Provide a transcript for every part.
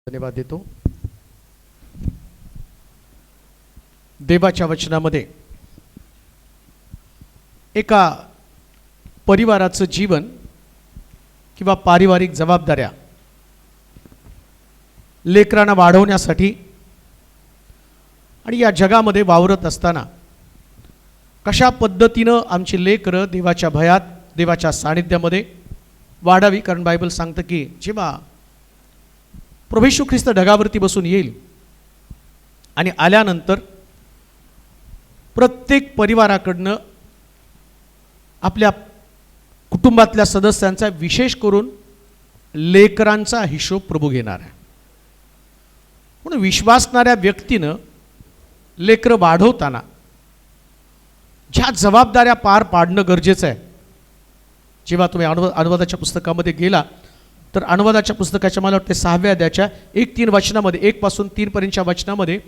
धन्यवाद देतो. देवाच्या वचनामध्ये एका परिवाराचं जीवन किंवा पारिवारिक जबाबदाऱ्या लेकरांना वाढवण्यासाठी आणि या जगामध्ये वावरत असताना कशा पद्धतीनं आमची लेकरं देवाच्या भयात, देवाच्या सानिध्यामध्ये वाढावी. कारण बायबल सांगतं की जेव्हा प्रभू येशू ख्रिस्त ढगावरती बसून येईल आणि आल्यानंतर प्रत्येक परिवाराकडनं आपल्या कुटुंबातल्या सदस्यांचा, विशेष करून लेकरांचा हिशोब प्रभू घेणार आहे. म्हणून विश्वासणाऱ्या व्यक्तीनं लेकरं वाढवताना ज्या जबाबदाऱ्या पार पाडणं गरजेचं आहे. जेव्हा तुम्ही अनुवादाच्या पुस्तकामध्ये गेला तर अनुवादाच्या पुस्तकाच्या मला वाटते 6व्या अध्यायाच्या 1-3 वचनामध्ये, 1 पासून 3 पर्यंतच्या वचनामध्ये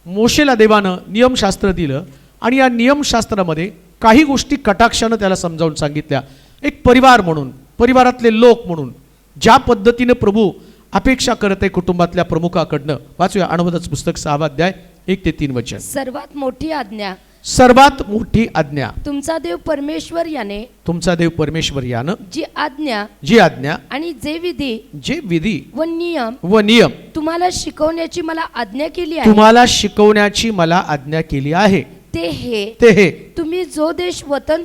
मोशेला देवानं नियमशास्त्र दिलं आणि या नियमशास्त्रामध्ये काही गोष्टी कटाक्षानं त्याला समजावून सांगितल्या. एक परिवार म्हणून, परिवारातले लोक म्हणून ज्या पद्धतीनं प्रभू अपेक्षा करत आहे कुटुंबातल्या प्रमुखाकडनं. वाचूया अनुवादाचं पुस्तक 6वा अध्याय 1-3 वचन. सर्वात मोठी आज्ञा, सर्वात मोठी आज्ञा, तुमचा देव परमेश्वर याने, तुमचा देव परमेश्वर यानं जी आज्ञा आणि जे विधी व नियम तुम्हाला शिकवण्याची मला आज्ञा केली आहे, तुम्हाला शिकवण्याची मला आज्ञा केली आहे, ते हे तुम्ही जो देश वतन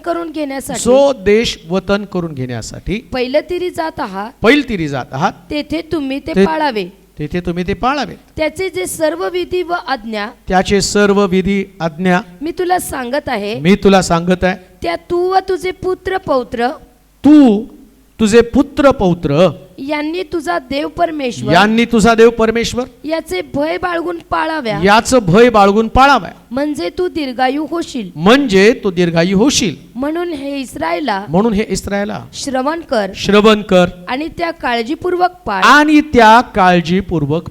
करून घेण्यासाठी पैलतीरी जात आहात तेथे तुम्ही ते पाळावे. त्याचे जे सर्व विधी व आज्ञा मी तुला सांगत आहे, त्या तू व तुझे पुत्र पौत्र यांनी तुझा देव परमेश्वर याचे भय बाळगून पाळाव्या, म्हणजे तू दीर्घायू होशील. म्हणून हे इस्रायला श्रवण कर आणि त्या काळजीपूर्वक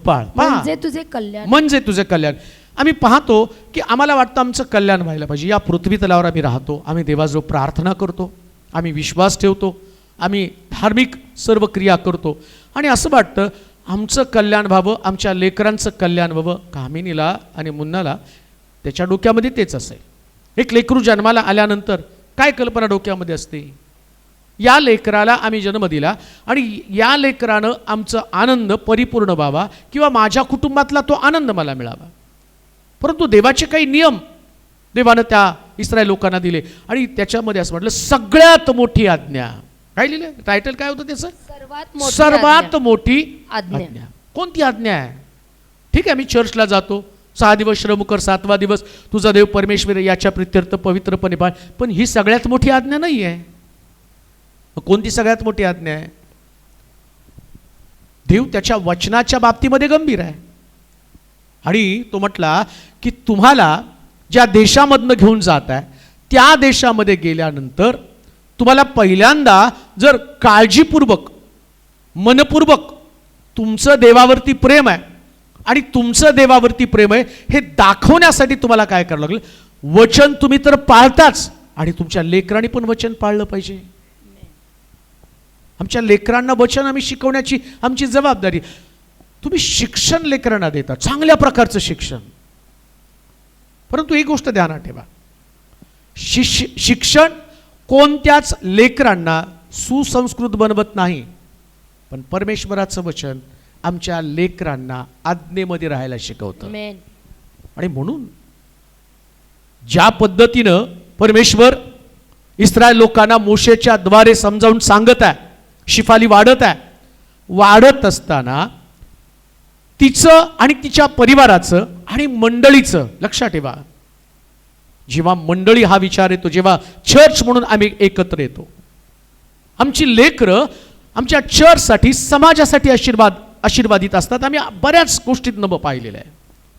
पाळ, म्हणजे तुझे कल्याण. आम्ही पाहतो की आम्हाला वाटतं आमचं कल्याण व्हायला पाहिजे. या पृथ्वी तलावर आम्ही राहतो, आम्ही देवाजवळ प्रार्थना करतो, आम्ही विश्वास ठेवतो, आम्ही धार्मिक सर्व क्रिया करतो आणि असं वाटतं आमचं कल्याण व्हावं, आमच्या लेकरांचं कल्याण व्हावं. कामिनीला आणि मुन्नाला त्याच्या डोक्यामध्ये तेच असेल. एक लेकरू जन्माला आल्यानंतर काय कल्पना डोक्यामध्ये असते? या लेकराला आम्ही जन्म दिला आणि या लेकरानं आमचा आनंद परिपूर्ण व्हावा किंवा माझ्या कुटुंबातला तो आनंद मला मिळावा. परंतु देवाचे काही नियम देवानं त्या इस्रायल लोकांना दिले आणि त्याच्यामध्ये असं म्हटलं सगळ्यात मोठी आज्ञा. काय लिहिलं? टायटल काय होतं त्याचं? सर्वात मोठी आज्ञा. कोणती आज्ञा आहे? ठीक आहे, मी चर्चला जातो, 6 दिवस श्रम कर, 7वा दिवस तुझा देव परमेश्वर याच्या प्रित्यर्थ पवित्रपणे पाळ, पण ही सगळ्यात मोठी आज्ञा नाही आहे. कोणती सगळ्यात मोठी आज्ञा आहे? देव त्याच्या वचनाच्या बाबतीमध्ये गंभीर आहे आणि तो म्हटला की तुम्हाला ज्या देशामधनं घेऊन जात आहे त्या देशामध्ये गेल्यानंतर तुम्हाला पहिल्यांदा जर काळजीपूर्वक, मनपूर्वक तुमचं देवावरती प्रेम आहे आणि तुमचं देवावरती प्रेम आहे हे दाखवण्यासाठी तुम्हाला काय करावं लागलं? वचन तुम्ही तर पाळताच आणि तुमच्या लेकरांनी पण वचन पाळलं पाहिजे. आमच्या लेकरांना वचन आम्ही शिकवण्याची आमची जबाबदारी. तुम्ही शिक्षण लेकरांना देता, चांगल्या प्रकारचं शिक्षण, परंतु एक गोष्ट ध्यानात ठेवा, शिक्षण कोणत्याच लेकरांना सुसंस्कृत बनवत नाही, पण परमेश्वराचं वचन आमच्या लेकरांना आज्ञेमध्ये राहायला शिकवतं. आणि म्हणून ज्या पद्धतीनं परमेश्वर इस्रायल लोकांना मोशेच्या द्वारे समजावून सांगत आहे, शिफाली वाढत असताना तिचं आणि तिच्या परिवाराचं आणि मंडळीचं लक्षात ठेवा. जेव्हा मंडळी हा विचार येतो, जेव्हा चर्च म्हणून आम्ही एकत्र येतो, आमची लेकरं आमच्या चर्चसाठी, समाजासाठी आशीर्वादित असतात. आम्ही बऱ्याच गोष्टीतनं पाहिलेलं आहे.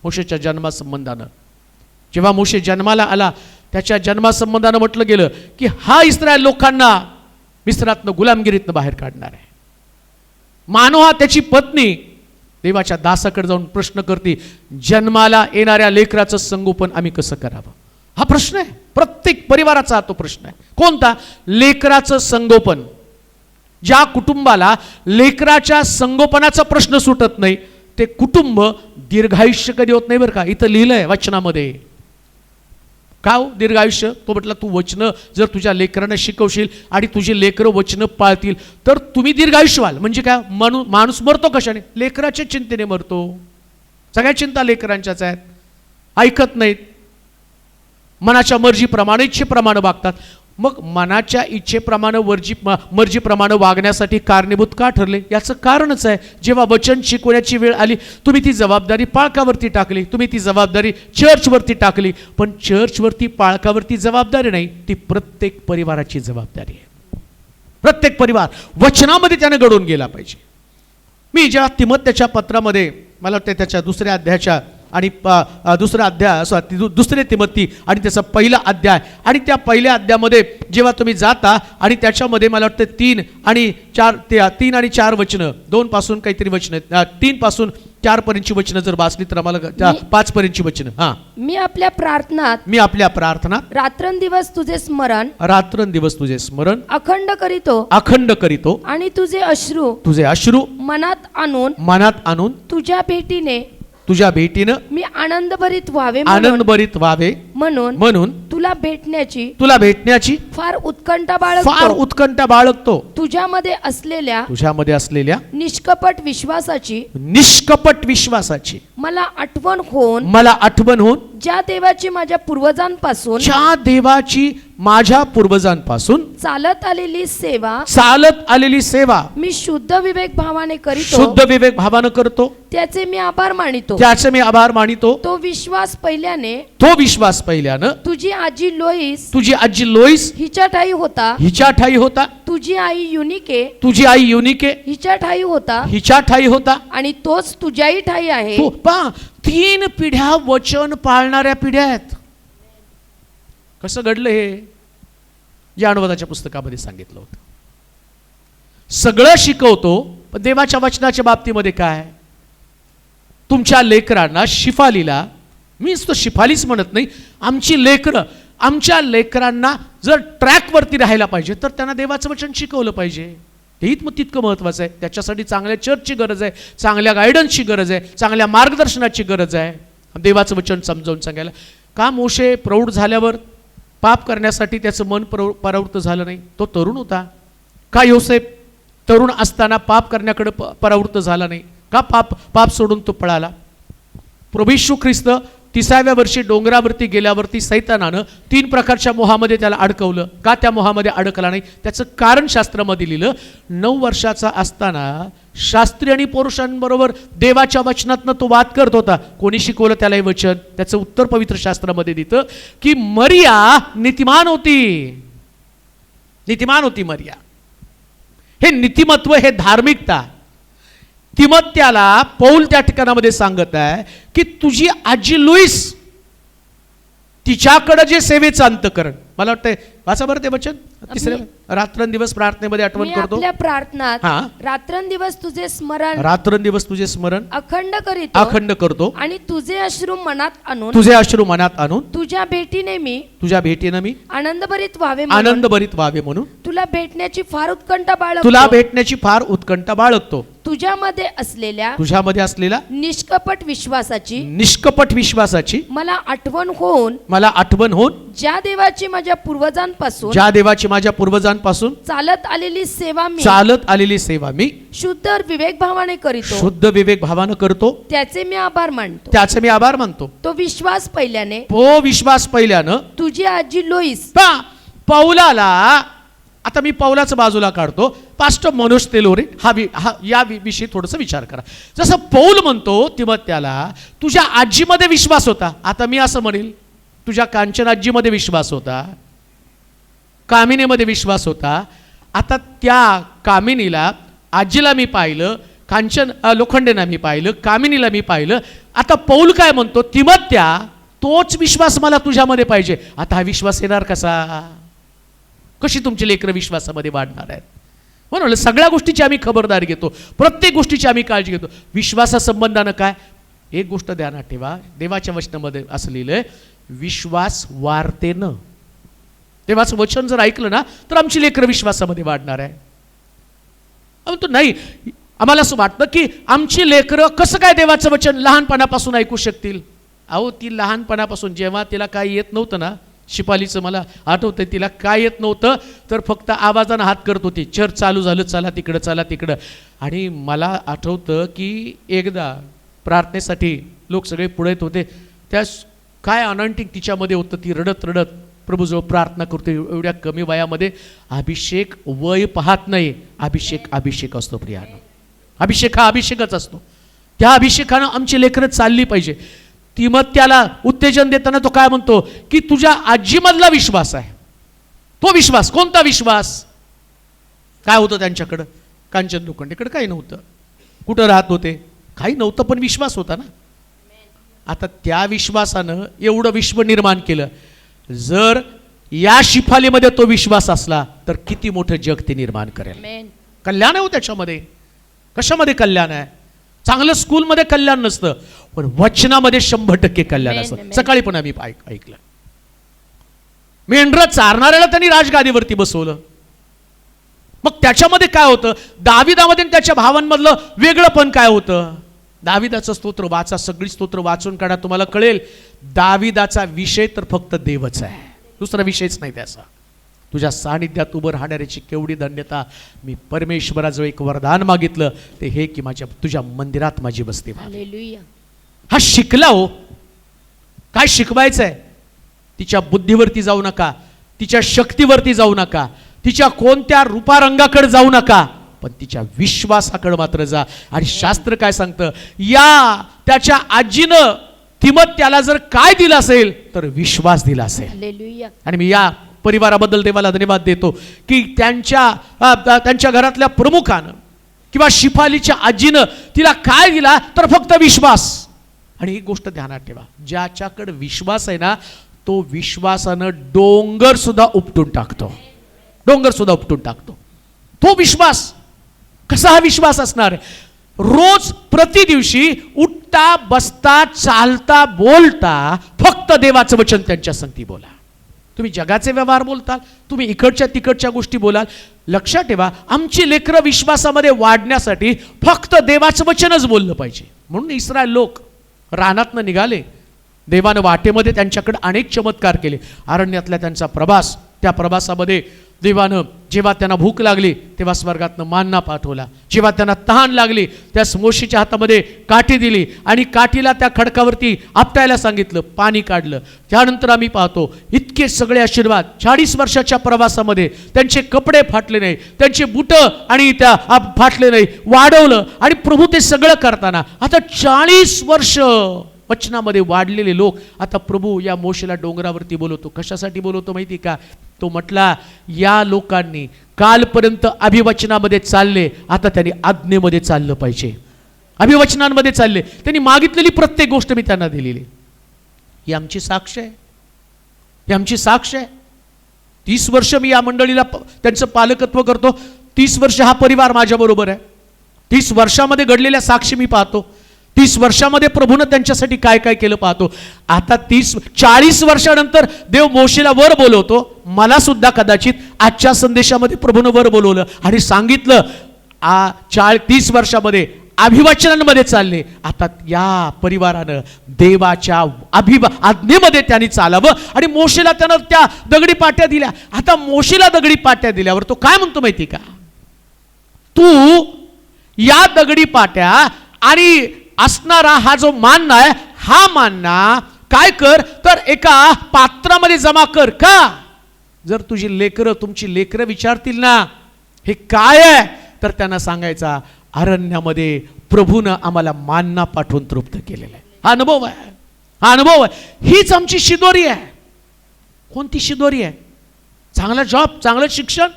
मोशेच्या जन्मासंबंधानं जेव्हा मोशे जन्माला आला त्याच्या जन्मासंबंधानं म्हटलं गेलं की हा इस्रायल लोकांना मिस्रातनं गुलामगिरीतनं बाहेर काढणार आहे. मानोहा त्याची पत्नी देवाच्या दासाकडे जाऊन प्रश्न करते, जन्माला येणाऱ्या लेकराचं संगोपन आम्ही कसं करावं? हा प्रश्न आहे, प्रत्येक परिवाराचा तो प्रश्न आहे. कोणता? लेकराचं संगोपन. ज्या कुटुंबाला लेकराच्या संगोपनाचा प्रश्न सुटत नाही ते कुटुंब दीर्घायुष्य कधी होत नाही बरं का. इथं लिहिलंय वचनामध्ये. का हो दीर्घायुष्य? तो म्हटला तू वचनं जर तुझ्या लेकरांना शिकवशील आणि तुझे लेकरं वचनं पाळतील तर तुम्ही दीर्घायुष्य व्हाल. म्हणजे काय? माणूस मरतो कशाने? लेकराच्या चिंतेने मरतो. सगळ्या चिंता लेकरांच्याच आहेत. ऐकत नाहीत, मनाच्या मर्जीप्रमाणे इच्छेप्रमाणे वागतात. मग मनाच्या इच्छेप्रमाणे मर्जीप्रमाणे वागण्यासाठी कारणीभूत का ठरले? याचं कारणच आहे, जेव्हा वचन शिकवण्याची वेळ आली तुम्ही ती जबाबदारी पाळकावरती टाकली, तुम्ही ती जबाबदारी चर्चवरती टाकली. पण चर्चवरती पाळकावरती जबाबदारी नाही, ती प्रत्येक परिवाराची जबाबदारी आहे. प्रत्येक परिवार वचनामध्ये त्याने घडून गेला पाहिजे. मी जेव्हा तिमोथेच्या पत्रामध्ये, मला वाटतं त्याच्या दुसऱ्या अध्यायाच्या आणि दुसरा अध्याय दुसरे तिमोथी आणि त्याचा पहिला अध्याय आणि त्या पहिल्या अध्यायामध्ये जेव्हा तुम्ही जाता आणि त्याच्यामध्ये मला वाटतं 3 आणि 4 वचनं, 2 पासून काहीतरी वचनं, 3 पासून 4 पर्यंतची वचनं जर वाचली तर आम्हाला 5 पर्यंतची वचनं. हा, मी आपल्या प्रार्थनात रात्रंदिवस तुझे स्मरण अखंड करीतो आणि तुझे अश्रू मनात आणून तुझ्या भेटीनं मी आनंदभरित व्हावे म्हणून तुला भेटण्याची फार उत्कंठा बाळगतो. तुझ्यामध्ये असलेल्या निष्कपट विश्वासाची मला आठवण होऊन ज्या देवाची माझ्या पूर्वजांपासून चालत आलेली सेवा मी शुद्ध विवेक भावाने करतो. त्याचे मी आभार मानितो. तो विश्वास पहिल्यानं तुझी आजी लोईस हिच्या ठाई होता. तुझी आई युनिके हिच्या ठाई होता आणि तोच तुझ्याही ठाई आहे. 3 पिढ्या वचन पाळणाऱ्या पिढ्या आहेत. कसं घडलं हे? या अनुवादाच्या पुस्तकामध्ये सांगितलं होतं. सगळं शिकवतो पण देवाच्या वचनाच्या बाबतीमध्ये काय? तुमच्या लेकरांना शिफालीला, मीच तो शिफालीच म्हणत नाही, आमच्या लेकरांना जर ट्रॅकवरती राहायला पाहिजे तर त्यांना देवाचं वचन शिकवलं पाहिजे. तेही मग तितकं महत्त्वाचं आहे. त्याच्यासाठी चांगल्या चर्चची गरज आहे, चांगल्या गायडन्सची गरज आहे, चांगल्या मार्गदर्शनाची गरज आहे. देवाचं वचन समजावून सांगायला. का मोशे प्रौढ झाल्यावर पाप करण्यासाठी त्याचं मन परावृत्त झालं नाही? तो तरुण होता. का योसेफ तरुण असताना पाप करण्याकडे परावृत्त झाला नाही? का पाप सोडून तो पळाला? प्रभू येशू ख्रिस्त 30व्या वर्षी डोंगरावरती गेल्यावरती सैतानानं 3 प्रकारच्या मोहामध्ये त्याला अडकवलं. का त्या मोहामध्ये अडकला नाही? त्याचं कारण शास्त्रामध्ये लिहिलं. 9 वर्षाचा असताना शास्त्री आणि पुरुषांबरोबर देवाच्या वचनातनं तो वाद करत होता. कोणी शिकवलं त्याला हे वचन? त्याचं उत्तर पवित्र शास्त्रामध्ये देतं की मरिया नीतिमान होती मरिया. हे नीतिमत्व, हे धार्मिकता तिमोथेला पौल त्या ठिकाणामध्ये सांगत आहे की तुझी आजी लुईस, तिच्याकडे जे सेवेचं अंतःकरण, मला वाटतंय वाचा बरं ते वचन. 3 रात्रंदिवस प्रार्थनेमध्ये आठवण करतो. आपल्या प्रार्थनात रात्रंदिवस तुझे स्मरण अखंड करतो आणि तुझे अश्रू मनात आणून तुझ्या भेटीने मी आनंदभरित व्हावे म्हणून तुला भेटण्याची फार उत्कंठा बाळगतो. तुझ्यामध्ये असलेल्या निष्कपट विश्वासाची मला आठवण होऊन ज्या देवाची माझ्या पूर्वजांपासून चालत आलेली सेवा मी शुद्ध विवेक भावाने करतो. त्याचे मी आभार मानतो. तो विश्वास पहिल्याने तुझी आजी लोईस. पौलाला, आता मी पौलाचं बाजूला काढतो, पास्टर मनोज तेलोरे या विषयी थोडंसं विचार करा. जसं पौल म्हणतो तिमोथेला तुझ्या आजीमध्ये विश्वास होता. आता मी असं म्हणेल तुझ्या कांचन आजीमध्ये विश्वास होता, कामिनीमध्ये विश्वास होता. आता त्या कामिनीला, आजीला मी पाहिलं, कांचन लोखंडेना मी पाहिलं, कामिनीला मी पाहिलं. आता पौल काय म्हणतो? तिमोथेया तोच विश्वास मला तुझ्यामध्ये पाहिजे. आता हा विश्वास येणार कसा कशी तुमची लेकरं विश्वासामध्ये वाढणार आहेत. म्हणून सगळ्या गोष्टीची आम्ही खबरदारी घेतो, प्रत्येक गोष्टीची आम्ही काळजी घेतो. विश्वासासंबंधानं काय, एक गोष्ट ध्यानात ठेवा, देवाच्या वचनामध्ये असं लिहिलंय, विश्वास वाढते न. देवाचं वचन जर ऐकलं ना तर आमची लेकरं विश्वासामध्ये वाढणार आहे. परंतु नाही, आम्हाला असं वाटतं की आमची लेकरं कसं काय देवाचं वचन लहानपणापासून ऐकू शकतील. अहो, ती लहानपणापासून जेव्हा तिला काय येत नव्हतं ना, शिपालीचं मला आठवतंय, तिला काय येत नव्हतं तर फक्त आवाजानं हात करत होती, चर्च चालू झालं, चला तिकडं चला तिकडं. आणि मला आठवतं की एकदा प्रार्थनेसाठी लोक सगळे पुढे येत होते, त्या काय अनॉइंटिंग तिच्यामध्ये होतं, ती रडत रडत प्रभूजवळ प्रार्थना करते. एवढ्या कमी वयामध्ये अभिषेक वय पाहत नाही, अभिषेक अभिषेक असतो प्रियानो, अभिषेक हा अभिषेकच असतो. त्या अभिषेकानं आमची लेकरं चालली पाहिजे. ती मग त्याला उत्तेजन देताना तो काय म्हणतो की तुझ्या आजीमधला विश्वास आहे. तो विश्वास कोणता विश्वास, काय होतं त्यांच्याकडं, कांचन लोखंडेकडे काही नव्हतं, कुठं राहत होते, काही नव्हतं, पण विश्वास होता ना. आता त्या विश्वासानं एवढं विश्व निर्माण केलं. जर या शिफालीमध्ये तो विश्वास असला तर किती मोठं जग ते निर्माण करेल. कल्याण आहे हो त्याच्यामध्ये. कशामध्ये कल्याण आहे, चांगलं स्कूलमध्ये कल्याण नसतं, पण वचनामध्ये 100% कल्याण असतं. सकाळी पण आम्ही ऐकलं, मेंढरं चारणाऱ्याला त्यांनी राजगादीवरती बसवलं. मग त्याच्यामध्ये काय होतं, दाविदामध्ये आणि त्याच्या भावांमधलं वेगळं पण काय होतं. दाविदाचं स्तोत्र वाचा, सगळी स्तोत्र वाचून काढा, तुम्हाला कळेल दाविदाचा विषय तर फक्त देवच आहे, दुसरा विषयच नाही त्याचा. तुझ्या सानिध्यात उभं राहणाऱ्याची केवढी धन्यता. मी परमेश्वराजवळ एक वरदान मागितलं, ते हे की माझ्या तुझ्या मंदिरात माझी वस्ती व्हावी. हा शिकला हो, काय शिकवायचं आहे. तिच्या बुद्धीवरती जाऊ नका, तिच्या शक्तीवरती जाऊ नका, तिच्या कोणत्या रूपारंगाकडे जाऊ नका, पण तिच्या विश्वासाकडे मात्र जा. आणि शास्त्र काय सांगतं, या त्याच्या आजीनं त्याला जर काय दिलं असेल तर विश्वास दिला असेल. आणि मी या परिवाराबद्दल देवाला धन्यवाद देतो की त्यांच्या घरातल्या प्रमुखानं किंवा शिफालीच्या आजीनं तिला काय दिला तर फक्त विश्वास. आणि ही गोष्ट ध्यानात ठेवा, ज्याच्याकडे विश्वास आहे ना, तो विश्वासानं डोंगर सुद्धा उपटून टाकतो, डोंगर सुद्धा उपटून टाकतो. तो विश्वास कसा हा विश्वास असणार आहे, रोज प्रतिदिवशी उठता बसता चालता बोलता फक्त देवाचं वचन त्यांच्या संगती बोला. तुम्ही जगाचे व्यवहार बोलताल, तुम्ही इकडच्या तिकडच्या गोष्टी बोलाल, लक्षात ठेवा आमची लेकरं विश्वासामध्ये वाढण्यासाठी फक्त देवाचं वचनच बोललं पाहिजे. म्हणून इस्रायल लोक रानातनं निघाले, देवानं वाटेमध्ये त्यांच्याकडे अनेक चमत्कार केले. अरण्यातला त्यांचा प्रवास, त्या प्रवासामध्ये देवानं जेव्हा त्यांना भूक लागली तेव्हा स्वर्गातनं मान्ना पाठवला. जेव्हा त्यांना तहान लागली त्यास मोशेच्या हातामध्ये काठी दिली आणि काठीला त्या खडकावरती आपटायला सांगितलं, पाणी काढलं. त्यानंतर आम्ही पाहतो इतके सगळे आशीर्वाद. 40 वर्षाच्या प्रवासामध्ये त्यांचे कपडे फाटले नाही, त्यांचे बुटं आणि त्या फाटले नाही, वाढवलं. आणि प्रभू ते सगळं करताना आता 40 वर्ष वचनामध्ये वाढलेले लोक आता प्रभू या मोशेला डोंगरावरती बोलवतो. कशासाठी बोलवतो माहिती का, तो म्हटला या लोकांनी कालपर्यंत अभिवचनामध्ये चालले, आता त्यांनी आज्ञेमध्ये चाललं पाहिजे, अभिवचनांमध्ये चालले. त्यांनी मागितलेली प्रत्येक गोष्ट मी त्यांना दिलेली. ही आमची साक्ष आहे, ही आमची साक्ष आहे. 30 वर्ष मी या मंडळीला त्यांचं पालकत्व करतो, 30 वर्ष हा परिवार माझ्याबरोबर आहे. 30 वर्षामध्ये घडलेल्या साक्षी मी पाहतो, 30 वर्षामध्ये प्रभूनं त्यांच्यासाठी काय काय केलं पाहतो. आता 40 वर्षानंतर देव मोशेला वर बोलवतो. मला सुद्धा कदाचित आजच्या संदेशामध्ये प्रभूनं वर बोलवलं आणि सांगितलं 30 वर्षामध्ये अभिवचनांमध्ये चालले, आता या परिवारानं देवाच्या आज्ञेमध्ये त्यांनी चालावं. आणि मोशेला त्यानं त्या दगडी पाट्या दिल्या. आता मोशेला दगडी पाट्या दिल्यावर तो काय म्हणतो माहिती का, तू या दगडी पाट्या आणि असणारा हा जो मान्ना आहे, हा मान्ना काय कर तर एका पात्रामध्ये जमा कर. का, जर तुझी लेकरं तुमची लेकरं विचारतील ना हे काय आहे, तर त्यांना सांगायचा अरण्यामध्ये प्रभूनं आम्हाला मान्ना पाठवून तृप्त केलेला आहे. हा अनुभव आहे, हा अनुभव आहे. हीच आमची शिदोरी आहे. कोणती शिदोरी आहे, चांगला जॉब, चांगलं शिक्षण.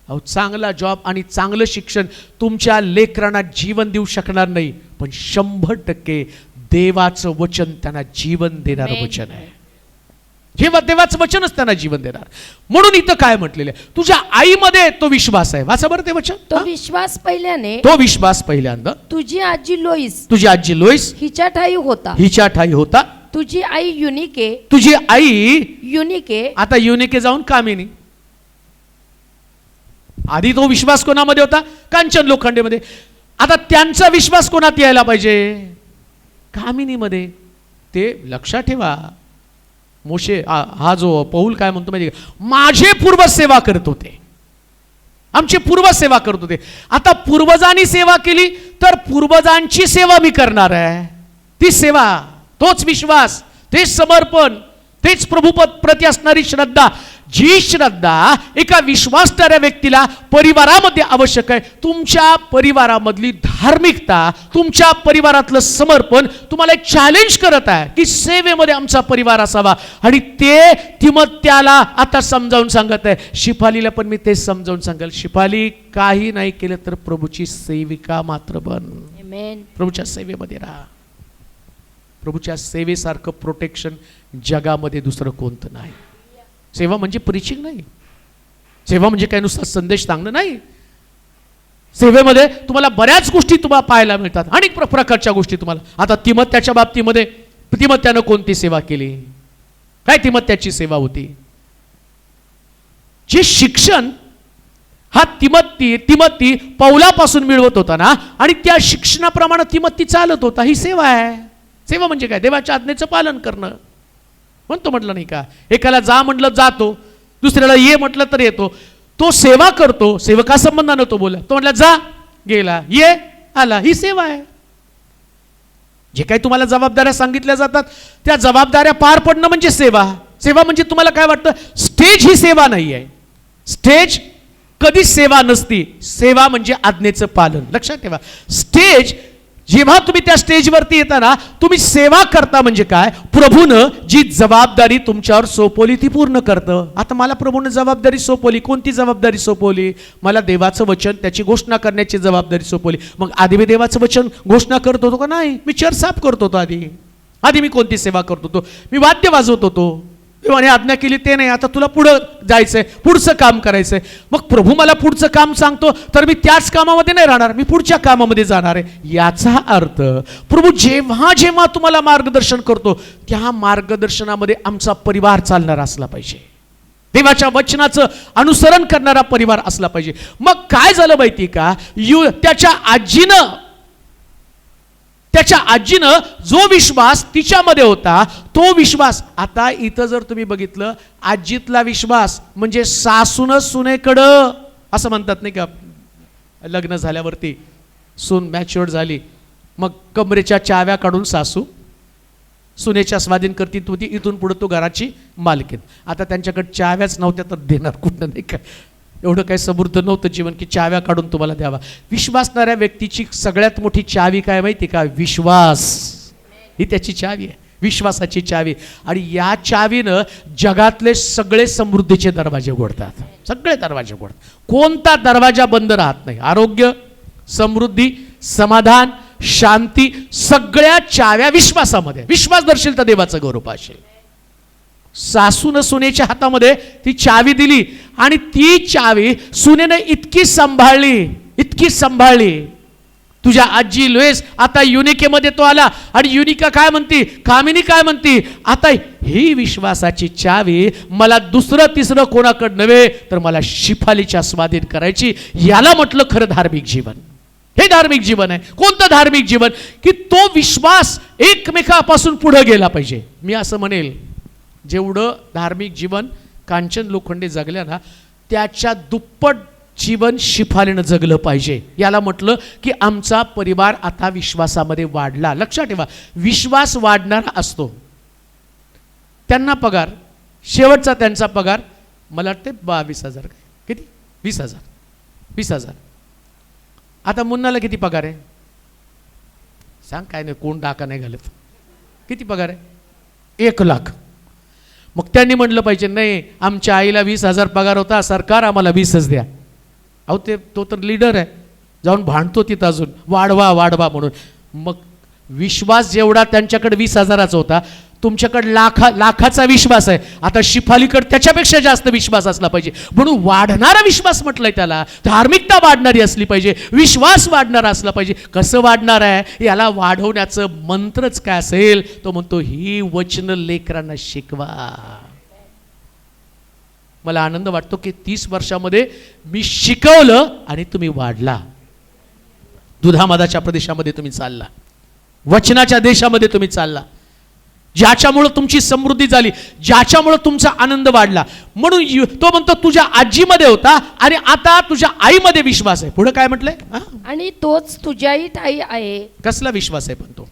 अहो, चांगला जॉब आणि चांगलं शिक्षण तुमच्या लेकरांना जीवन देऊ शकणार नाही, पण 100% देवाचं वचन त्यांना जीवन देणारं वचन आहे. हे देवाचं वचनच त्यांना जीवन देणार. म्हणून इथं काय म्हटलेलं आहे, तुझ्या आईमध्ये तो विश्वास आहे. वाचा बरं ते वचन. तो विश्वास पहिल्याने, तो विश्वास पहिल्यांदा तुझी आजी लोईस, तुझी आजी लोईस हिच्या ठाई होता. हिच्या ठाई होता. तुझी आई युनिके, तुझी आई युनिके. आता युनिके जाऊन कामिनी. आधी तो विश्वास कोणामध्ये होता? कांचन लोखंडेमध्ये. आता त्यांचा विश्वास कोणात यायला पाहिजे? कामिनीमध्ये. ते लक्षात ठेवा. मोशे हा जो पौल काय म्हणतो माहिती का, माझे पूर्वज सेवा करत होते, आमचे पूर्वज सेवा करत होते. आता पूर्वजांनी सेवा केली तर पूर्वजांची सेवा मी करणार आहे. ती सेवा, तोच विश्वास, तेच समर्पण, तेच प्रभुपद प्रती असणारी श्रद्धा, जी श्रद्धा एका विश्वासणाऱ्या व्यक्तीला परिवारामध्ये आवश्यक आहे. तुमच्या परिवारामधली धार्मिकता, तुमच्या परिवारातलं समर्पण तुम्हाला एक चॅलेंज करत आहे की सेवेमध्ये आमचा परिवार असावा. आणि ते तिमोथेला आता समजावून सांगत आहे. शिफालीला पण मी तेच समजावून सांगेल. शिफाली, काही नाही केलं तर प्रभूची सेविका मात्र बन. आमेन. प्रभूच्या सेवेमध्ये राहा. प्रभूच्या सेवेसारखं प्रोटेक्शन जगामध्ये दुसरं कोणतं नाही. सेवा म्हणजे प्रीचिंग नाही. सेवा म्हणजे काय नुसता संदेश सांगणं नाही. सेवेमध्ये तुम्हाला बऱ्याच गोष्टी तुम्हाला पाहायला मिळतात, अनेक प्रकारच्या गोष्टी तुम्हाला. आता तिमोथेच्या बाबतीमध्ये तिमोथेनं कोणती सेवा केली? काय तिमोथेची सेवा होती? जे शिक्षण हा तिमोथी पौलापासून मिळवत होता ना, आणि त्या शिक्षणाप्रमाणे तिमोथी चालत होता. ही सेवा आहे. सेवा म्हणजे काय? देवाच्या आज्ञेचं पालन करणं. म्हणतो म्हटलं नाही का, एकाला जा म्हटलं जातो, दुसऱ्याला ये म्हटलं तर येतो. तो सेवा करतो, सेवका संबंधानं तो बोला. तो म्हटला जा, गेला, ये, आला. ही सेवा आहे. जे काही तुम्हाला जबाबदाऱ्या सांगितल्या जातात त्या जबाबदाऱ्या पार पडणं म्हणजे सेवा. सेवा म्हणजे तुम्हाला काय वाटतं, स्टेज ही सेवा नाही आहे. स्टेज कधी सेवा नसती. सेवा म्हणजे आज्ञेचं पालन. लक्षात ठेवा. स्टेज, जेव्हा तुम्ही त्या स्टेजवरती येता ना, तुम्ही सेवा करता म्हणजे काय, प्रभूनं जी जबाबदारी तुमच्यावर सोपवली ती पूर्ण करतं. आता मला प्रभूनं जबाबदारी सोपवली. कोणती जबाबदारी सोपवली? मला देवाचं वचन, त्याची घोषणा करण्याची जबाबदारी सोपवली. मग आधी मी देवाचं वचन घोषणा करत होतो का? नाही. मी चर्च साफ करत होतो. आधी मी कोणती सेवा करत होतो? मी वाद्य वाजवत होतो. आणि आज्ञा केली ते नाही, आता तुला पुढं जायचंय, पुढचं काम करायचंय. मग प्रभू मला पुढचं काम सांगतो तर मी त्याच कामामध्ये नाही राहणार, मी पुढच्या कामामध्ये जाणार आहे. याचा अर्थ प्रभू जेव्हा जेव्हा तुम्हाला मार्गदर्शन करतो त्या मार्गदर्शनामध्ये आमचा परिवार चालणारा असला पाहिजे. देवाच्या वचनाचं अनुसरण करणारा परिवार असला पाहिजे. मग काय झालं माहिती का, त्याच्या आजीनं जो विश्वास तिच्यामध्ये होता तो विश्वास, आता इथं जर तुम्ही बघितलं, आजीतला विश्वास म्हणजे सासून सुनेकडं, असं म्हणतात नाही का, लग्न झाल्यावरती सून मॅच्युअर झाली मग कमरेच्या चाव्या काढून सासू सुनेच्या स्वाधीन करती, तू ती इथून पुढे तू घराची मालकीन. आता त्यांच्याकडे चाव्याच नव्हत्या तर देणार कुठं नाही का. एवढं काही समृद्ध नव्हतं जीवन की चाव्या काढून तुम्हाला द्यावा. विश्वासणाऱ्या व्यक्तीची सगळ्यात मोठी चावी काय माहिती का? विश्वास. ही त्याची चावी आहे, विश्वासाची चावी. आणि या चावीनं जगातले सगळे समृद्धीचे दरवाजे उघडतात. सगळे दरवाजे उघडतात. कोणता दरवाजा बंद राहत नाही. आरोग्य, समृद्धी, समाधान, शांती, सगळ्या चाव्या विश्वासामध्ये. विश्वास दर्शेल तर देवाचं गौरव असेल. सासून सुनेच्या हातामध्ये ती चावी दिली आणि ती चावी सुनेने इतकी सांभाळली. तुझ्या आजी लोएस आता युनिकेमध्ये तो आला आणि युनिका काय म्हणती, कामिनी काय म्हणती, आता ही विश्वासाची चावी मला दुसरं तिसरं कोणाकडे नव्हे तर मला शिफालीच्या स्वाधीन करायची. याला म्हटलं खरं धार्मिक जीवन. हे धार्मिक जीवन आहे. कोणतं धार्मिक जीवन? की तो विश्वास एकमेकापासून पुढे गेला पाहिजे. मी असं म्हणेल, जेवढं धार्मिक जीवन कांचन लोखंडे जगल्या ना त्याच्या दुप्पट जीवन शिफालीनं जगलं पाहिजे. याला म्हटलं की आमचा परिवार आता विश्वासामध्ये वाढला. लक्षात ठेवा, विश्वास वाढणारा असतो. त्यांना पगार, शेवटचा त्यांचा पगार मला वाटते 22,000. किती? 20,000. आता मुन्नाला किती पगार आहे सांग? काय नाही, कोण डाका नाही घालत. किती पगार आहे? 1,00,000. मग त्यांनी म्हटलं पाहिजे नाही, आमच्या आईला 20,000 पगार होता, सरकार आम्हाला 20च द्या. अहो तो तर लीडर आहे, जाऊन भांडतो तिथं अजून वाढवा म्हणून. मग विश्वास जेवढा त्यांच्याकडे 20,000चा होता तुमच्याकडे लाखाचा विश्वास आहे, आता शिफालीकडे त्याच्यापेक्षा जास्त विश्वास असला पाहिजे. म्हणून वाढणारा विश्वास म्हटलंय त्याला. धार्मिकता वाढणारी असली पाहिजे, विश्वास वाढणारा असला पाहिजे. कसं वाढणार आहे, याला वाढवण्याचं मंत्रच काय असेल, तो म्हणतो ही वचन लेकरांना शिकवा. मला आनंद वाटतो की 30 वर्षामध्ये मी शिकवलं आणि तुम्ही वाढला. दुधामधाच्या प्रदेशामध्ये तुम्ही चालला, वचनाच्या देशामध्ये तुम्ही चालला, ज्याच्यामुळं तुमची समृद्धी झाली, ज्याच्यामुळं तुमचा आनंद वाढला. म्हणून तो म्हणतो तुझ्या आजीमध्ये होता आणि आता तुझ्या आईमध्ये विश्वास आहे. पुढे काय म्हटलंय, आणि तोच तुझ्याही ठाई आहे. कसला विश्वास आहे पण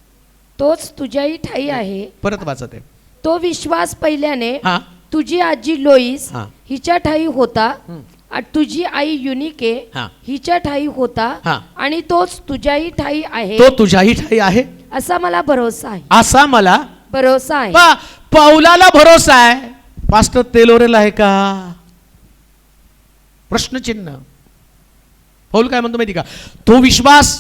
तोच तुझ्याही ठाई आहे. परत वाचत आहे. तो विश्वास पहिल्याने हा तुझी आजी लोईस हा. हिच्या ठाई होता, तुझी आई युनिके हा. हिच्या ठाई होता, हा. आणि तोच तुझ्याही ठाई आहे. तो तुझ्याही ठाई आहे असा मला भरोसा आहे. असा मला भरोसा आहे. पाऊलाला भरोसा आहे, पास्टर तेलोरेला आहे का? प्रश्नचिन्ह. पाऊल काय म्हणतो माहिती का, तो विश्वास,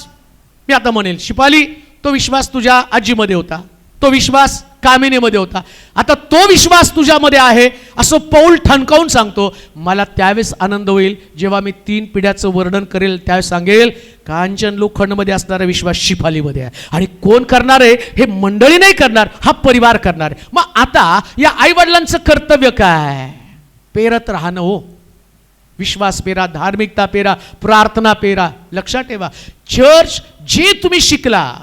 मी आता म्हणेल शिपाली, तो विश्वास तुझ्या आजीमध्ये होता, तो विश्वास कामिनीमध्ये होता, आता तो विश्वास तुझ्यामध्ये आहे असं पौल ठणकावून सांगतो. मला त्यावेळेस आनंद होईल जेव्हा मी 3 पिढ्याचं वर्णन करेल, त्यावेळेस सांगेल कांचन लोखंडमध्ये असणारा विश्वास शिफालीमध्ये आहे. आणि कोण करणार आहे, हे मंडळी नाही करणार, हा परिवार करणार आहे. मग आता या आईवडिलांचं कर्तव्य काय, पेरत राहणं हो. विश्वास पेरा, धार्मिकता पेरा, प्रार्थना पेरा. लक्षात ठेवा, चर्च जे तुम्ही शिकला,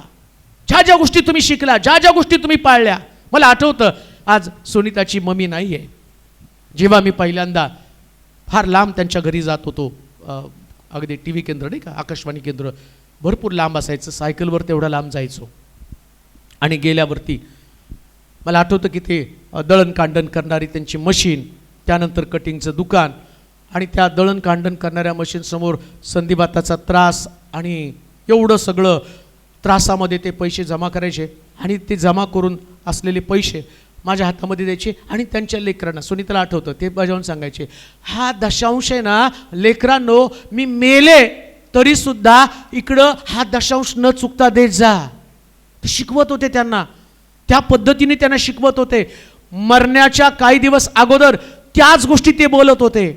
ज्या ज्या गोष्टी तुम्ही शिकला, ज्या ज्या गोष्टी तुम्ही पाळल्या. मला आठवतं, आज सुनीताची मम्मी नाही आहे, जेव्हा मी पहिल्यांदा फार लांब त्यांच्या घरी जात होतो, अगदी TV केंद्र नाही का, आकाशवाणी केंद्र भरपूर लांब असायचं, सायकलवर तेवढा लांब जायचो. आणि गेल्यावरती मला आठवतं की ते दळणकांडण करणारी त्यांची मशीन, त्यानंतर कटिंगचं दुकान, आणि त्या दळणकांडण करणाऱ्या मशीनसमोर संधिवाताचा त्रास, आणि एवढं सगळं त्रासामध्ये ते पैसे जमा करायचे, आणि ते जमा करून असलेले पैसे माझ्या हातामध्ये द्यायचे, आणि त्यांच्या लेकरांना, सुनीताला आठवतं, ते बजावून सांगायचे, हा दशांश आहे ना लेकरांनो, मी मेले तरीसुद्धा इकडं हा दशांश न चुकता देत जा. शिकवत होते त्यांना, त्या पद्धतीने त्यांना शिकवत होते. मरण्याच्या काही दिवस अगोदर त्याच गोष्टी ते बोलत होते.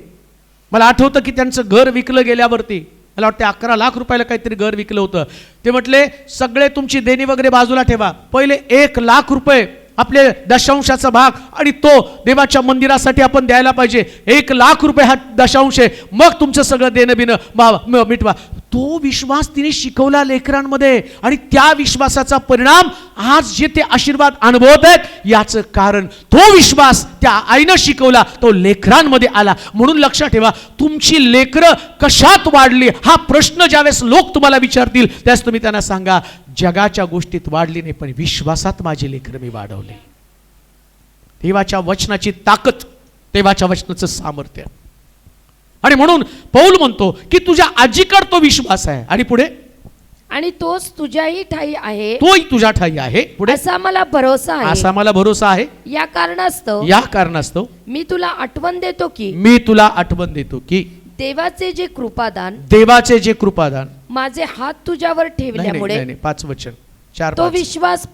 मला आठवतं की त्यांचं घर विकलं गेल्यावरती, मला वाटतं 11 लाख रुपयाला काहीतरी घर विकलं होतं. ते म्हटले सगळे तुमची देणी वगैरे बाजूला ठेवा, पहिले 1 लाख रुपये आपले दशांशाचा भाग, आणि तो देवाच्या मंदिरासाठी आपण द्यायला पाहिजे. 1 लाख रुपये हा दशांश आहे, मग तुमचं सगळं देणं बिणं मिटवा. तो विश्वास तिने शिकवला लेकरांमध्ये, आणि त्या विश्वासाचा परिणाम आज जे ते आशीर्वाद अनुभवत आहेत, याचं कारण तो विश्वास त्या आईनं शिकवला, तो लेकरांमध्ये आला. म्हणून लक्षात ठेवा, तुमची लेकरं कशात वाढली हा प्रश्न ज्यावेळेस लोक तुम्हाला विचारतील, त्यावेळेस तुम्ही त्यांना सांगा, जगाच्या गोष्टीत वाढली नाही, पण विश्वासात माझी लेकरं मी वाढवली. देवाच्या वचनाची ताकद, देवाच्या वचनाचं सामर्थ्य. आणि म्हणून पौल म्हणतो की तुझ्या आजीकडे तो विश्वास आहे, आणि पुढे, आणि तोच तुझ्याही ठाई आहे, तोही तुझ्या ठाई आहे. पुढे, असा मला भरोसा आहे. असा मला भरोसा आहे. या कारणास्तव मी तुला आठवण देतो की देवाचे जे कृपादान माझे हात तुझ्यावर ठेवल्यामुळे, 5 वचन 4 तो विश्वास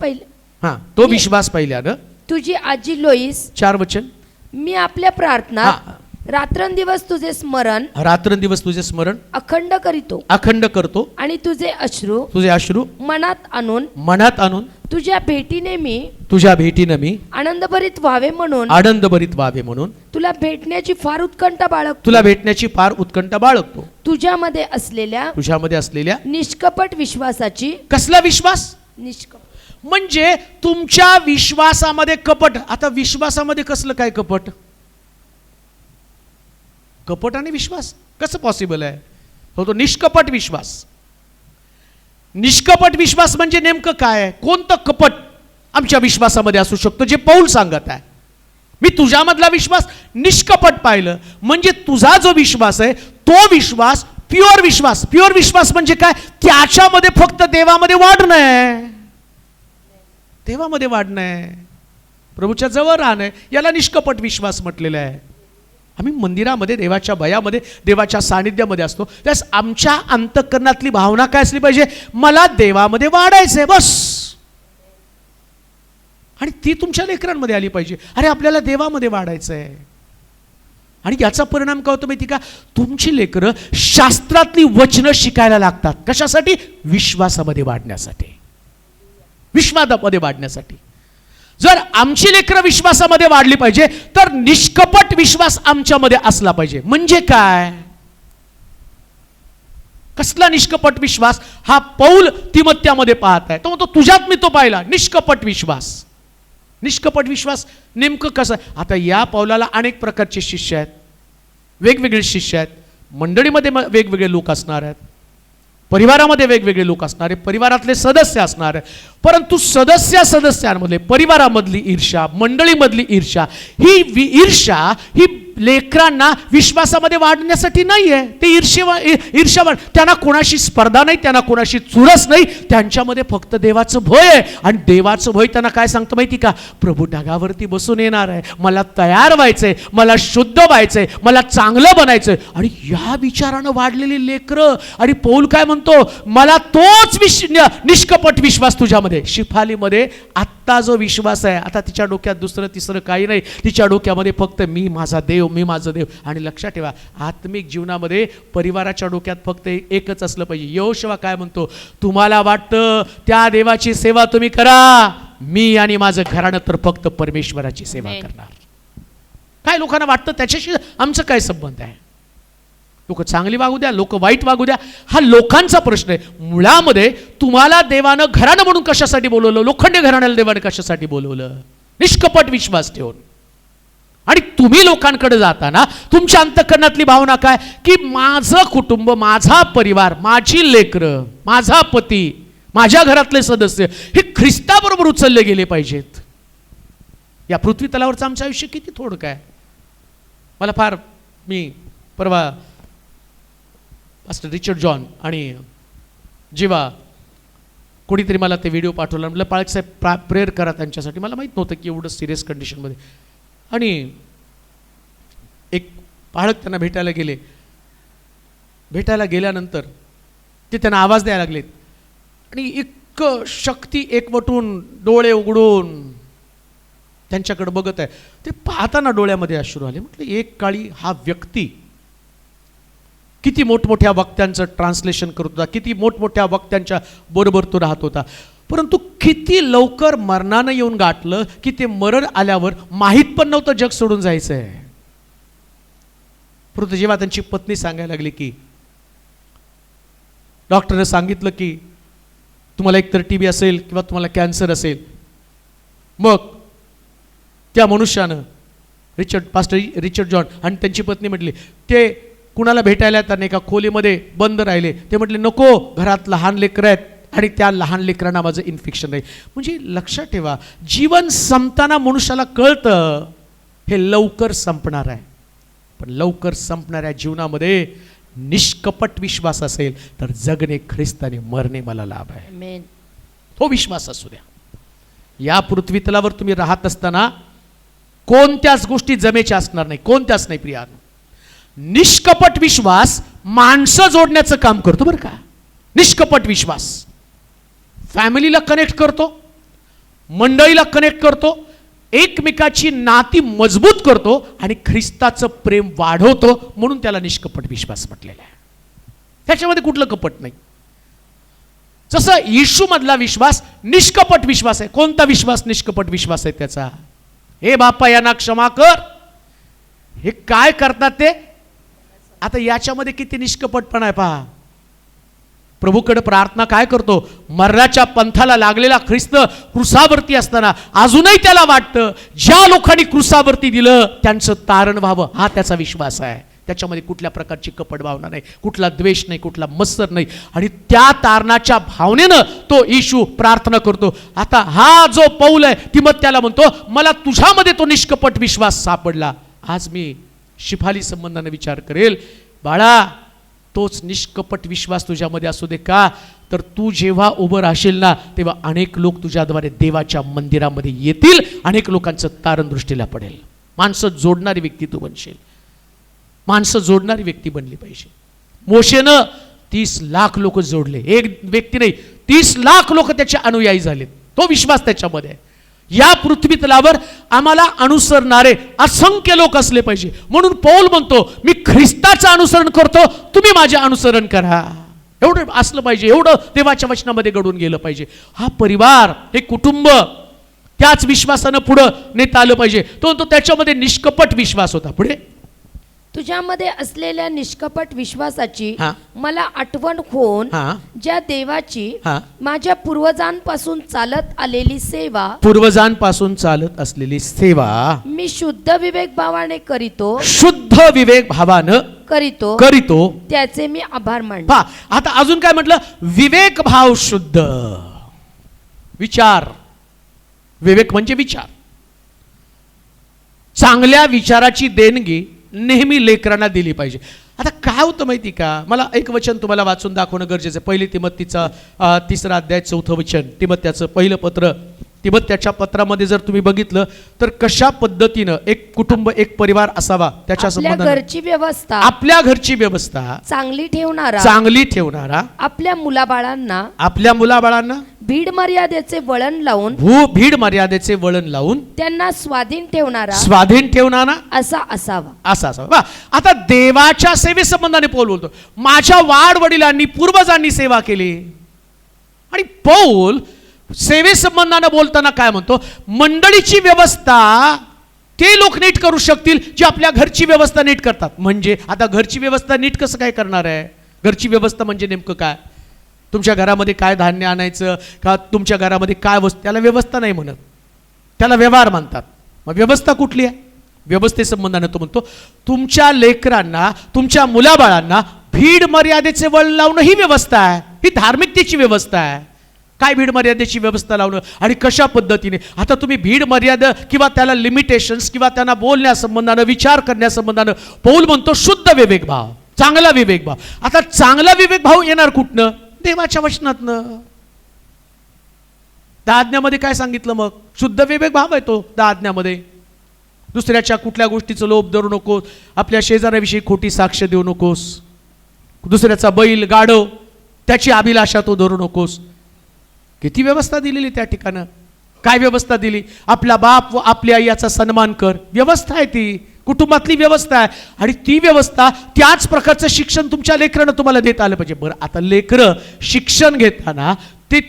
तो विश्वास पहिल्यानं तुझी आजी लोईस, 4 वचन, मी आपल्या प्रार्थनात रात्रंदिवस तुझे स्मरण अखंड करतो, आणि तुझे अश्रू मनात आणून तुझ्या भेटीने मी आनंदभरित व्हावे म्हणून तुला भेटण्याची फार उत्कंठा बाळगतो. तुझ्यामध्ये असलेल्या निष्कपट विश्वासाची. कसला विश्वास? म्हणजे तुमच्या विश्वासामध्ये कपट. आता विश्वासामध्ये कसलं काय कपट? कपट आणि विश्वास कसं पॉसिबल आहे? हो, तो निष्कपट विश्वास. निष्कपट विश्वास म्हणजे नेमकं काय आहे? कोणतं कपट आमच्या विश्वासामध्ये असू शकतो, जे पौल सांगत आहे. मी तुझ्यामधला विश्वास निष्कपट पाहिलं, म्हणजे तुझा जो विश्वास आहे तो विश्वास प्युअर विश्वास. प्युअर विश्वास म्हणजे काय? त्याच्यामध्ये फक्त देवामध्ये वाढणं आहे, देवामध्ये वाढणं आहे, प्रभूच्या जवळ राहणं आहे, याला निष्कपट विश्वास म्हटलेलं आहे. आम्ही मंदिरामध्ये, देवाच्या भयामध्ये, देवाच्या सानिध्यामध्ये असतो, त्यास आमच्या अंतःकरणातली भावना काय असली पाहिजे? मला देवामध्ये वाढायचंय, बस. आणि ती तुमच्या लेकरांमध्ये आली पाहिजे. अरे आपल्याला देवामध्ये वाढायचं आहे. आणि याचा परिणाम काय होतो माहिती का? तुमची लेकरं शास्त्रातली वचनं शिकायला लागतात. कशासाठी? विश्वासामध्ये वाढण्यासाठी, विश्वासामध्ये वाढण्यासाठी. जर आमची लेकरं विश्वासामध्ये वाढली पाहिजे तर निष्कपट विश्वास आमच्यामध्ये असला पाहिजे. म्हणजे काय? कसला निष्कपट विश्वास? हा पौल तिमोथेमध्ये पाहत आहे. तो म्हणतो तुझ्यात मी तो पाहिला निष्कपट विश्वास. निष्कपट विश्वास नेमकं कसं? आता या पौलाला अनेक प्रकारचे शिष्य आहेत, वेगवेगळे शिष्य आहेत, मंडळीमध्ये वेगवेगळे लोक असणार आहेत, परिवारामध्ये वेगवेगळे लोक असणारे, परिवारातले सदस्य असणार. परंतु सदस्यांमधले परिवारामधली ईर्ष्या, मंडळीमधली ईर्ष्या, ही ईर्ष्या ही लेकरांना विश्वासामध्ये वाढण्यासाठी नाही आहे. ते ईर्ष्या त्यांना कोणाशी स्पर्धा नाही, त्यांना कोणाशी चुरस नाही, त्यांच्यामध्ये फक्त देवाचं भय आहे. आणि देवाचं भय त्यांना काय सांगतं माहिती का? प्रभू ढगावरती बसून येणार आहे, मला तयार व्हायचंय, मला शुद्ध व्हायचंय, मला चांगलं बनायचंय. आणि या विचारानं वाढलेली लेकरं. आणि पौल काय म्हणतो? मला तोच निष्कपट विश्वास तुझ्यामध्ये, शिफालीमध्ये आत्ता जो विश्वास आहे, आता तिच्या डोक्यात दुसरं तिसरं काही नाही. तिच्या डोक्यामध्ये फक्त मी माझा देव, मी माझं देव. आणि लक्षात ठेवा, आत्मिक जीवनामध्ये परिवाराच्या डोक्यात फक्त एकच असलं पाहिजे. यहोशुवा काय म्हणतो? तुम्हाला वाटतं त्या देवाची सेवा तुम्ही करा, मी आणि माझं घराणं तर फक्त परमेश्वराची सेवा करणार. काय लोकांना वाटतं त्याच्याशी आमचं काय संबंध आहे? लोक चांगली वागू द्या, लोक वाईट वागू द्या, हा लोकांचा प्रश्न आहे. मुळामध्ये तुम्हाला देवानं घराणं म्हणून कशासाठी बोलवलं? लोखंडी घराण्याला देवानं कशासाठी बोलवलं? निष्कपट विश्वास ठेवून. आणि तुम्ही लोकांकडे जाताना तुमच्या अंतःकरणातली भावना काय? की माझं कुटुंब, माझा परिवार, माझी लेकरं, माझा पती, माझ्या घरातले सदस्य हे ख्रिस्ताबरोबर उचलले गेले पाहिजेत. या पृथ्वी तलावरचं आमचं आयुष्य किती थोडं काय. मला मी परवा पास्टर रिचर्ड जॉन आणि जेव्हा कोणीतरी मला ते व्हिडिओ पाठवला, म्हटलं पाळक साहेब प्रेयर करा त्यांच्यासाठी. मला माहीत नव्हतं की एवढं सिरियस कंडिशनमध्ये. आणि एक पाळक त्यांना भेटायला गेल्यानंतर ते त्यांना आवाज द्यायला लागलेत. आणि इतकं शक्ती एकवटून डोळे उघडून त्यांच्याकडे बघत आहे. ते पाहताना डोळ्यामध्ये अश्रू आले. म्हटलं एक काळी हा व्यक्ती किती मोठमोठ्या वक्त्यांचं ट्रान्सलेशन करत होता, किती मोठमोठ्या वक्त्यांच्या बरोबर तो राहत होता. परंतु किती लवकर मरणानं येऊन गाठलं की ते मरण आल्यावर माहीत पण नव्हतं जग सोडून जायचं आहे. परंतु जेव्हा त्यांची पत्नी सांगायला लागली की डॉक्टरने सांगितलं की तुम्हाला एकतर टीबी असेल किंवा तुम्हाला कॅन्सर असेल, मग त्या मनुष्यानं पास्टर रिचर्ड जॉन आणि त्यांची पत्नी म्हटली, ते कुणाला भेटायला येतात एका खोलीमध्ये बंद राहिले. ते म्हटले नको, घरात लहान लेकरं आहेत आणि त्या लहान लेकरांना माझं इन्फेक्शन आहे. म्हणजे लक्षात ठेवा, जीवन संपताना मनुष्याला कळतं हे लवकर संपणार आहे. पण लवकर संपणाऱ्या जीवनामध्ये निष्कपट विश्वास असेल तर जगणे ख्रिस्ताने, मरणे मला लाभ आहे. तो विश्वास असू द्या. या पृथ्वी तलावर तुम्ही राहत असताना कोणत्याच गोष्टी जमेच्या असणार नाही, कोणत्याच नाही प्रियानो. निष्कपट विश्वास माणसं जोडण्याचं काम करतो बरं का. निष्कपट विश्वास फॅमिलीला कनेक्ट करतो, मंडळीला कनेक्ट करतो, एकमेकाची नाती मजबूत करतो आणि ख्रिस्ताचं प्रेम वाढवतो. म्हणून त्याला निष्कपट विश्वास म्हटलेला आहे. त्याच्यामध्ये कुठलं कपट नाही. जसं येशू मधला विश्वास निष्कपट विश्वास आहे. कोणता विश्वास निष्कपट विश्वास आहे त्याचा? हे बापा यांना क्षमा कर. हे काय करतात ते? आता याच्यामध्ये किती निष्कपटपणा आहे पहा. प्रभूकडे प्रार्थना काय करतो? मरणाच्या पंथाला लागलेला ख्रिस्त क्रुसावरती असताना अजूनही त्याला वाटतं ज्या लोकांनी क्रुसावरती दिलं त्यांचं तारण व्हावं, हा त्याचा विश्वास आहे. त्याच्यामध्ये कुठल्या प्रकारची कपट भावना नाही, कुठला द्वेष नाही, कुठला मत्सर नाही. आणि त्या तारणाच्या भावनेनं तो येशू प्रार्थना करतो. आता हा जो पौल आहे तिमोथेला म्हणतो मला तुझ्यामध्ये तो निष्कपट विश्वास सापडला. आज मी शिफाली संबंधाने विचार करेल, बाळा तोच निष्कपट विश्वास तुझ्यामध्ये असू दे. का तर तू जेव्हा उभं राहशील ना तेव्हा अनेक लोक तुझ्याद्वारे देवाच्या मंदिरामध्ये येतील, अनेक लोकांचं तारण दृष्टीला पडेल. माणसं जोडणारी व्यक्ती तू बनशील. माणसं जोडणारी व्यक्ती बनली पाहिजे. मोशेनं 30 लाख लोक जोडले, एक व्यक्ती नाही 30 लाख लोक त्याचे अनुयायी झालेत. तो विश्वास त्याच्यामध्ये आहे. या पृथ्वी तलावर आम्हाला अनुसरणारे असंख्य लोक असले पाहिजे. म्हणून पौल म्हणतो, मी ख्रिस्ताचं अनुसरण करतो, तुम्ही माझे अनुसरण करा. एवढं असलं पाहिजे, एवढं देवाच्या वचनामध्ये घडून गेलं पाहिजे. हा परिवार, हे कुटुंब त्याच विश्वासानं पुढं नेता आलं पाहिजे. तो त्याच्यामध्ये निष्कपट विश्वास होता. पुढे, तुझ्यामध्ये असलेल्या निष्कपट विश्वासाची हा. मला आठवण होऊन हा. ज्या देवाची हा. माझ्या पूर्वजांपासून चालत आलेली सेवा, पूर्वजांपासून चालत असलेली सेवा मी शुद्ध विवेक भावाने करीतो, शुद्ध विवेक भावानं करीतो, त्याचे मी आभार मानतो. पहा, आता अजून काय म्हटलं? विवेक भाव शुद्ध विचार. विवेक म्हणजे विचार. चांगल्या विचाराची देणगी नेहमी लेकरांना दिली पाहिजे. आता काय होतं माहिती का, मला एक वचन तुम्हाला वाचून दाखवणं गरजेचं आहे. पहिली तिमोथीचा 3 अध्याय 4 वचन, तिमोथ्याचं पहिलं पत्र. तिमोथ्याच्या पत्रामध्ये जर तुम्ही बघितलं तर कशा पद्धतीनं एक कुटुंब, एक परिवार असावा त्याच्या आपल्या संबंधाने, घरची व्यवस्था, आपल्या घरची व्यवस्था चांगली ठेवणारा, आपल्या मुलाबाळांना भीड मर्यादेचे वळण लावून त्यांना स्वाधीन ठेवणारा असा असावा. बा, आता देवाच्या सेवेसंबंधाने पौल बोलतो, माझ्या वाडवडिलांनी पूर्वजांनी सेवा केली. आणि पौल सेवेसंबंधाने बोलताना काय म्हणतो? मंडळीची व्यवस्था ते लोक नीट करू शकतील जे आपल्या घरची व्यवस्था नीट करतात. म्हणजे आता घरची व्यवस्था नीट कसं काय करणार आहे? घरची व्यवस्था म्हणजे नेमकं काय? तुमच्या घरामध्ये काय धान्य आणायचं, का तुमच्या घरामध्ये काय वस्तू, त्याला व्यवस्था नाही म्हणत, त्याला व्यवहार म्हणतात. मग व्यवस्था कुठली आहे? व्यवस्थेसंबंधाने तो म्हणतो, तुमच्या लेकरांना, तुमच्या मुलाबाळांना भीड मर्यादेचे वळण लावणं ही व्यवस्था आहे, ही धार्मिकतेची व्यवस्था आहे. काय भीड मर्यादेची व्यवस्था लावणं आणि कशा पद्धतीने? आता तुम्ही भीड मर्यादा किंवा त्याला लिमिटेशन्स किंवा त्यांना बोलण्यासंबंधानं, विचार करण्यासंबंधानं पौल म्हणतो शुद्ध विवेक भाव, चांगला विवेक भाव. आता चांगला विवेक भाव येणार कुठनं? देवाच्या वचनातनं. 10 आज्ञामध्ये काय सांगितलं मग? शुद्ध विवेक भाव आहे तो 10 आज्ञामध्ये. दुसऱ्याच्या कुठल्या गोष्टीचं लोभ धरू नकोस, आपल्या शेजाऱ्याविषयी खोटी साक्ष देऊ नकोस, दुसऱ्याचा बैल गाढव त्याची अभिलाषा तो धरू नकोस. किती व्यवस्था दिलेली त्या ठिकाणं. काय व्यवस्था दिली? आपला बाप व आपली आई याचा सन्मान कर. व्यवस्था आहे ती, कुटुंबातली व्यवस्था आहे. आणि ती व्यवस्था, त्याच प्रकारचं शिक्षण तुमच्या लेकरांना तुम्हाला देता आलं पाहिजे. बरं, आता लेकरं शिक्षण घेताना ते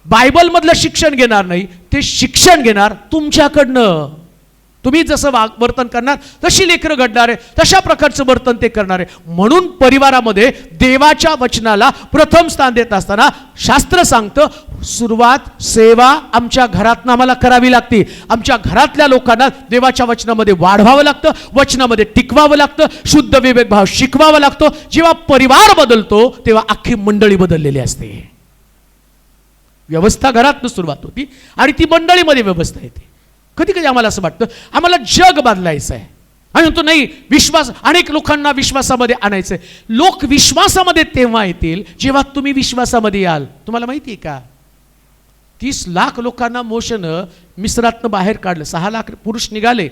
बायबलमधलं शिक्षण घेणार नाही, ते शिक्षण घेणार तुमच्याकडनं. तुम्ही जसं वर्तन करणार तशी लेकरं घडणार आहे, तशा प्रकारचं वर्तन ते करणार आहे. म्हणून परिवारामध्ये देवाच्या वचनाला प्रथम स्थान देत असताना शास्त्र सांगतं, सुरुवात सेवा आमच्या घरातनं आम्हाला करावी लागते. आमच्या घरातल्या लोकांना देवाच्या वचनामध्ये वाढवावं लागतं, वचनामध्ये टिकवावं लागतं, शुद्ध विवेक भाव शिकवावा लागतो. जेव्हा परिवार बदलतो तेव्हा अख्खी मंडळी बदललेली असते. व्यवस्था घरातनं सुरुवात होती आणि ती मंडळीमध्ये व्यवस्था येते. कधी कधी आम्हाला असं वाटतं आम्हाला जग बदलायचं आहे, आणि म्हणतो नाही, विश्वास, अनेक लोकांना विश्वासामध्ये आणायचं आहे. लोक विश्वासामध्ये तेव्हा येतील जेव्हा तुम्ही विश्वासामध्ये याल. तुम्हाला माहिती आहे का, 30 लाख लोकांना मोशेनं मिस्रातनं बाहेर काढलं. 6 लाख पुरुष निघाले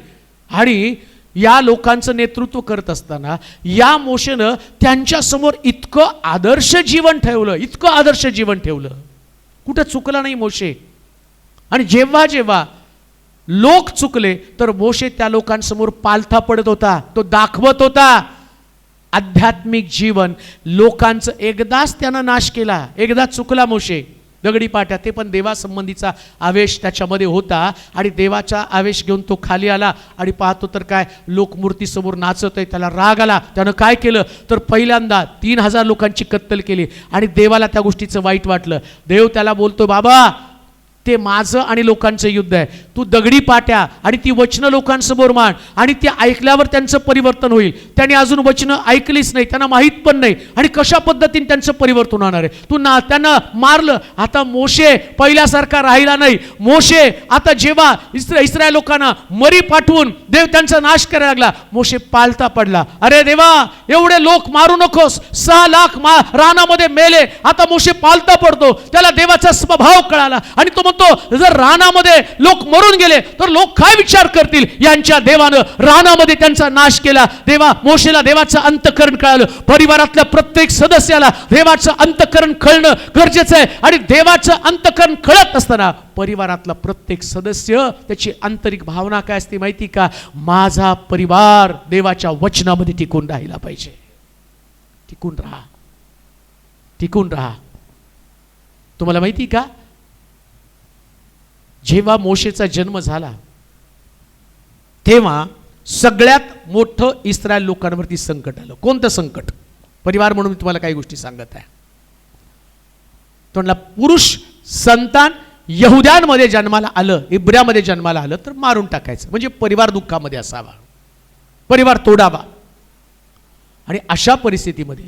आणि या लोकांचं नेतृत्व करत असताना या मोशेनं त्यांच्या समोर इतकं आदर्श जीवन ठेवलं, कुठं चुकला नाही मोशे. आणि जेव्हा जेव्हा लोक चुकले तर मोशे त्या लोकांसमोर पालथा पडत होता, तो दाखवत होता. आध्यात्मिक जीवन लोकांचं एकदाच त्यानं नाश केला. एकदा चुकला मोशे, दगडी पाट्या, ते पण देवासंबंधीचा आवेश त्याच्यामध्ये होता. आणि देवाचा आवेश घेऊन तो खाली आला आणि पाहतो तर काय, लोक मूर्तीसमोर नाचत आहे. त्याला राग आला. त्यानं काय केलं तर पहिल्यांदा 3000 लोकांची कत्तल केली. आणि देवाला त्या गोष्टीचं वाईट वाटलं. देव त्याला बोलतो, बाबा ते माझं आणि लोकांचं युद्ध आहे, तू दगडी पाट्या आणि ती वचनं लोकांसमोर मांड, आणि ते ऐकल्यावर त्यांचं परिवर्तन होईल. त्यांनी अजून वचनं ऐकलीच नाही, त्यांना माहीत पण नाही, आणि कशा पद्धतीने त्यांचं परिवर्तन होणार आहे. तू त्यांना मारलं. आता मोशे पहिल्यासारखा राहिला नाही. मोशे आता जेव्हा इस्रायल लोकांना मरी पाठवून देव त्यांचा नाश करायला लागला, मोशे पालथा पडला. अरे देवा, एवढे लोक मारू नकोस, 6 लाख रानामध्ये मेले. आता मोशे पालथा पडतो. त्याला देवाचा स्वभाव कळाला आणि तो म्हणतो जर रानामध्ये लोक मरून गेले तर लोक काय विचार करतील, यांच्या देवानं रानामध्ये त्यांचा नाश केला. मोशेला देवाचं अंतःकरण कळालं. परिवारातल्या प्रत्येक सदस्याला देवाचं अंतःकरण कळणं गरजेचं आहे. आणि देवाचं अंतःकरण कळत असताना परिवारातला प्रत्येक सदस्य त्याची आंतरिक भावना काय असते माहिती का, माझा परिवार देवाच्या वचनामध्ये टिकून राहिला पाहिजे. टिकून राहा, टिकून राहा. तुम्हाला माहिती का, जेव्हा मोशेचा जन्म झाला तेव्हा सगळ्यात मोठं इस्रायल लोकांवरती संकट आलं. कोणतं संकट? परिवार म्हणून मी तुम्हाला काही गोष्टी सांगत आहे. तो म्हणला पुरुष संतान यहुद्यांमध्ये जन्माला आलं, इब्र्यामध्ये जन्माला आलं तर मारून टाकायचं, म्हणजे परिवार दुःखामध्ये असावा, परिवार तोडावा. आणि अशा परिस्थितीमध्ये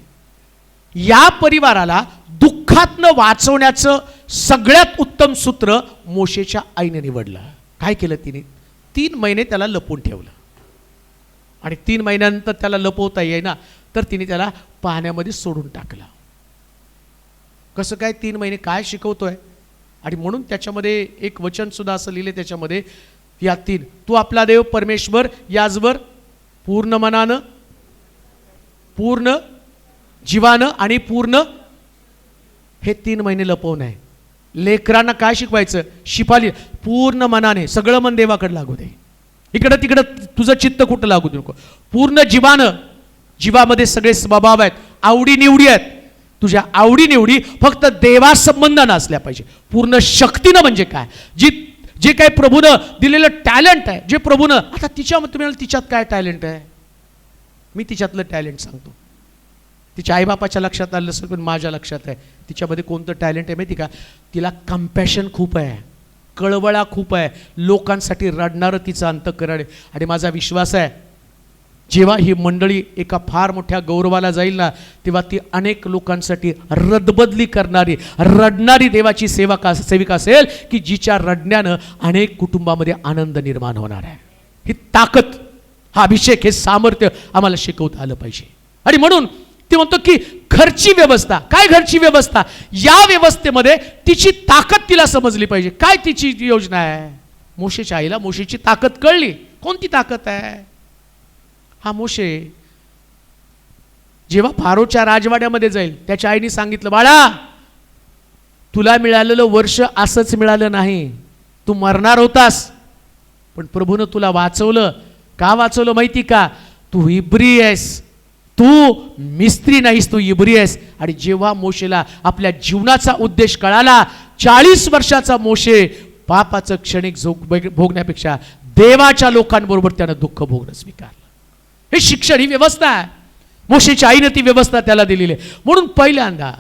या परिवाराला दुःखातनं वाचवण्याचं सगळ्यात उत्तम सूत्र मोशेच्या आईने निवडलं. काय केलं तिने? 3 महिने त्याला लपवून ठेवलं. आणि 3 महिन्यानंतर त्याला लपवता येईना तर तिने त्याला पाण्यामध्ये सोडून टाकलं. कसं काय? 3 महिने काय शिकवतोय? आणि म्हणून त्याच्यामध्ये एक वचन सुद्धा असं लिहिले त्याच्यामध्ये, या 3, तू आपला देव परमेश्वर याचवर पूर्ण मनानं, पूर्ण जीवानं आणि पूर्ण, हे 3 महिने लपवून आहे. लेकरांना काय शिकवायचं? शिपाली पूर्ण मनाने, सगळं मन देवाकडे लागू दे, इकडं तिकडं तुझं चित्त कुठं लागू दे नको. पूर्ण जीवानं, जीवामध्ये सगळे स्वभाव आहेत, आवडीनिवडी आहेत, तुझ्या आवडीनिवडी फक्त देवासंबंधानं असल्या पाहिजे. पूर्ण शक्तीनं म्हणजे काय, जे काही प्रभूनं दिलेलं टॅलेंट आहे, जे प्रभूनं, आता तिच्यात काय टॅलेंट आहे, मी तिच्यातलं टॅलेंट सांगतो. तिच्या आईबापाच्या लक्षात आलं असेल पण माझ्या लक्षात आहे तिच्यामध्ये कोणतं टॅलेंट आहे माहिती का? तिला कम्पॅशन खूप आहे, कळवळा खूप आहे, लोकांसाठी रडणारं तिचं अंतःकरण आहे. आणि माझा विश्वास आहे जेव्हा ही मंडळी एका फार मोठ्या गौरवाला जाईल ना, तेव्हा ती अनेक लोकांसाठी रदबदली करणारी, रडणारी देवाची सेविका असेल की जिच्या रडण्यानं अनेक कुटुंबामध्ये आनंद निर्माण होणार आहे. ही ताकद, हा अभिषेक, हे सामर्थ्य आम्हाला शिकवता आलं पाहिजे. आणि म्हणून ती म्हणतो की घरची व्यवस्था, काय घरची व्यवस्था, या व्यवस्थेमध्ये तिची ताकद तिला समजली पाहिजे. काय तिची योजना आहे? मोशेच्या आईला मोशेची ताकद कळली. कोणती ताकद आहे? हा मोशे जेव्हा फारोच्या राजवाड्यामध्ये जाईल त्याच्या आईने सांगितलं, बाळा तुला मिळालेलं वर्ष असंच मिळालं नाही, तू मरणार होतास पण प्रभूनं तुला वाचवलं. का वाचवलं माहिती का? तू इब्री आहेस, तू मिस्त्री नाहीस, तू इब्री आहेस. आणि जेव्हा मोशेला आपल्या जीवनाचा उद्देश कळाला, 40 वर्षाचा मोशे पापाचं क्षणिक भोगण्यापेक्षा देवाच्या लोकांबरोबर त्यानं दुःख भोगणं स्वीकारलं. हे शिक्षण, ही व्यवस्था आहे. मोशेच्या आईने ती व्यवस्था त्याला दिलेली आहे. म्हणून पहिल्यांदा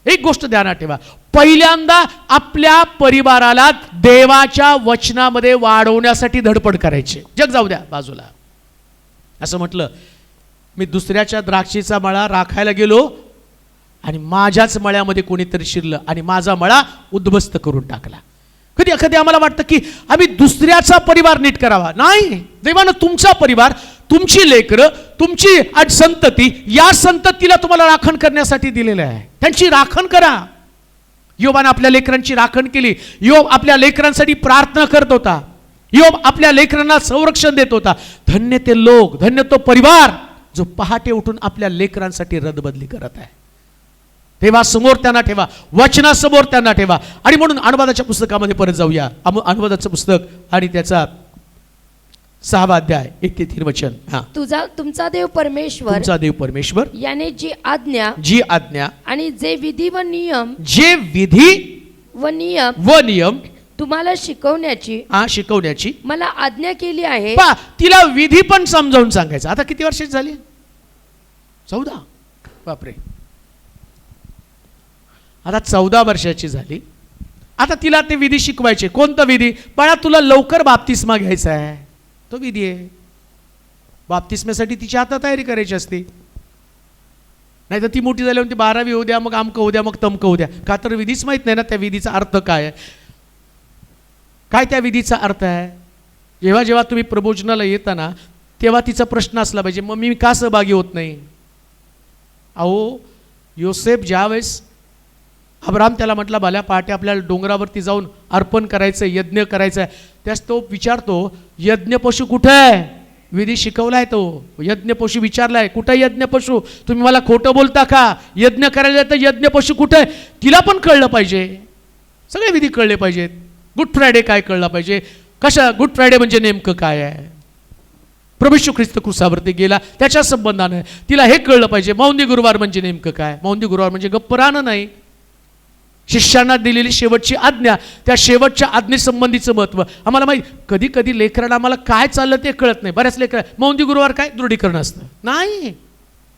एक गोष्ट ध्यानात ठेवा, पहिल्यांदा आपल्या परिवाराला देवाच्या वचनामध्ये वाढवण्यासाठी धडपड करायची. जग जाऊ द्या बाजूला. असं म्हटलं, मी दुसऱ्याच्या द्राक्षीचा मळा राखायला गेलो आणि माझ्याच मळ्यामध्ये कोणीतरी शिरलं आणि माझा मळा उद्ध्वस्त करून टाकला. कधी कधी आम्हाला वाटतं की आम्ही दुसऱ्याचा परिवार नीट करावा. नाही, देवानं तुमचा परिवार, तुमची लेकरं, तुमची संतती, या संततीला तुम्हाला राखण करण्यासाठी दिलेलं आहे. त्यांची राखण करा. योबाने आपल्या लेकरांची राखण केली. योब आपल्या लेकरांसाठी प्रार्थना करत होता. योब आपल्या लेकरांना संरक्षण देत होता. धन्य ते लोक, धन्य तो परिवार जो पहाटे उठून आपल्या लेकरांसाठी रदबदली करत आहे. देवासमोर त्यांना ठेवा, वचनासमोर त्यांना ठेवा. आणि म्हणून अनुवादाच्या पुस्तकामध्ये परत जाऊया. अनुवादाचं पुस्तक आणि त्याचा 6वा अध्याय 1 ते 3 वचन. तुमचा देव परमेश्वर, तुमचा देव परमेश्वर याने जी आज्ञा आणि जे विधी व नियम तुम्हाला शिकवण्याची मला आज्ञा केली आहे. तिला विधी पण समजावून सांगायचं. आता किती वर्षाची झाली? 14. बापरे, आता 14 वर्षाची झाली. आता तिला ते विधी शिकवायचे. कोणतं विधी? बाळा तुला लवकर बाप्तिस्मा घ्यायचा आहे, तो विधी आहे. बाप्तिस्म्यासाठी तिची आता तयारी करायची असते. नाही तर ती मोठी झाल्यावर ती 12वी होऊ द्या, मग आमकं होऊ द्या, मग तमकं होऊ द्या. का तर विधीच माहीत नाही ना त्या विधीचा अर्थ काय आहे. काय त्या विधीचा अर्थ आहे? जेव्हा जेव्हा तुम्ही प्रबोधनाला येताना तेव्हा तिचा प्रश्न असला पाहिजे, मग मी का सहभागी होत नाही? अहो, योसेफ ज्यावेळेस अब्राम त्याला म्हटला, भल्या पहाटे आपल्याला डोंगरावरती जाऊन अर्पण करायचं, यज्ञ करायचं आहे. त्यास तो विचारतो, यज्ञ पशु कुठं आहे? विधी शिकवलाय तो, यज्ञ पशु विचारलाय, कुठं यज्ञ पशु? तुम्ही मला खोटं बोलता का? यज्ञ करायला तर यज्ञ पशु कुठं आहे? तिला पण कळलं पाहिजे, सगळे विधी कळले पाहिजेत. गुड फ्रायडे काय कळलं पाहिजे, कशा गुड फ्रायडे म्हणजे नेमकं काय आहे, प्रभू येशू ख्रिस्त क्रूसावरती गेला त्याच्या संबंधाने तिला हे कळलं पाहिजे. मौंदी गुरुवार म्हणजे नेमकं काय? मौंदी गुरुवार म्हणजे गप्प राहणं नाही, शिष्यांना दिलेली शेवटची आज्ञा, त्या शेवटच्या आज्ञेसंबंधीचं महत्त्व आम्हाला माहीत. कधी कधी लेकरांना आम्हाला काय चाललं ते कळत नाही. बऱ्याच लेकरं मौंदी गुरुवार काय दृढीकरण असतं नाही,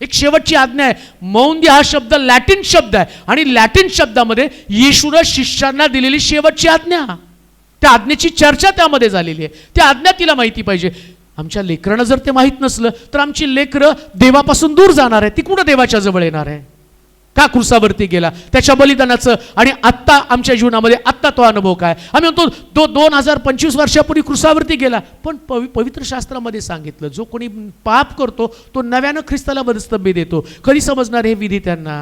एक शेवटची आज्ञा आहे. मौंदी हा शब्द लॅटिन शब्द आहे आणि लॅटिन शब्दामध्ये येशूने शिष्यांना दिलेली शेवटची आज्ञा, त्या आज्ञेची चर्चा त्यामध्ये झालेली आहे. त्या आज्ञा तिला माहिती पाहिजे. आमच्या लेकरांना जर ते माहीत नसलं तर आमची लेकरं देवापासून दूर जाणार आहे. ती कुठं देवाच्या जवळ येणार आहे? का क्रूसावरती गेला, त्याच्या बलिदानाचं आणि आत्ता आमच्या जीवनामध्ये आत्ता तो अनुभव काय? आम्ही म्हणतो तो 2025 वर्षापूर्वी क्रूसावरती गेला, पण पवित्र शास्त्रामध्ये सांगितलं जो कोणी पाप करतो तो नव्यानं ख्रिस्ताला वधस्तंभी देतो. कधी समजणार हे विधी त्यांना?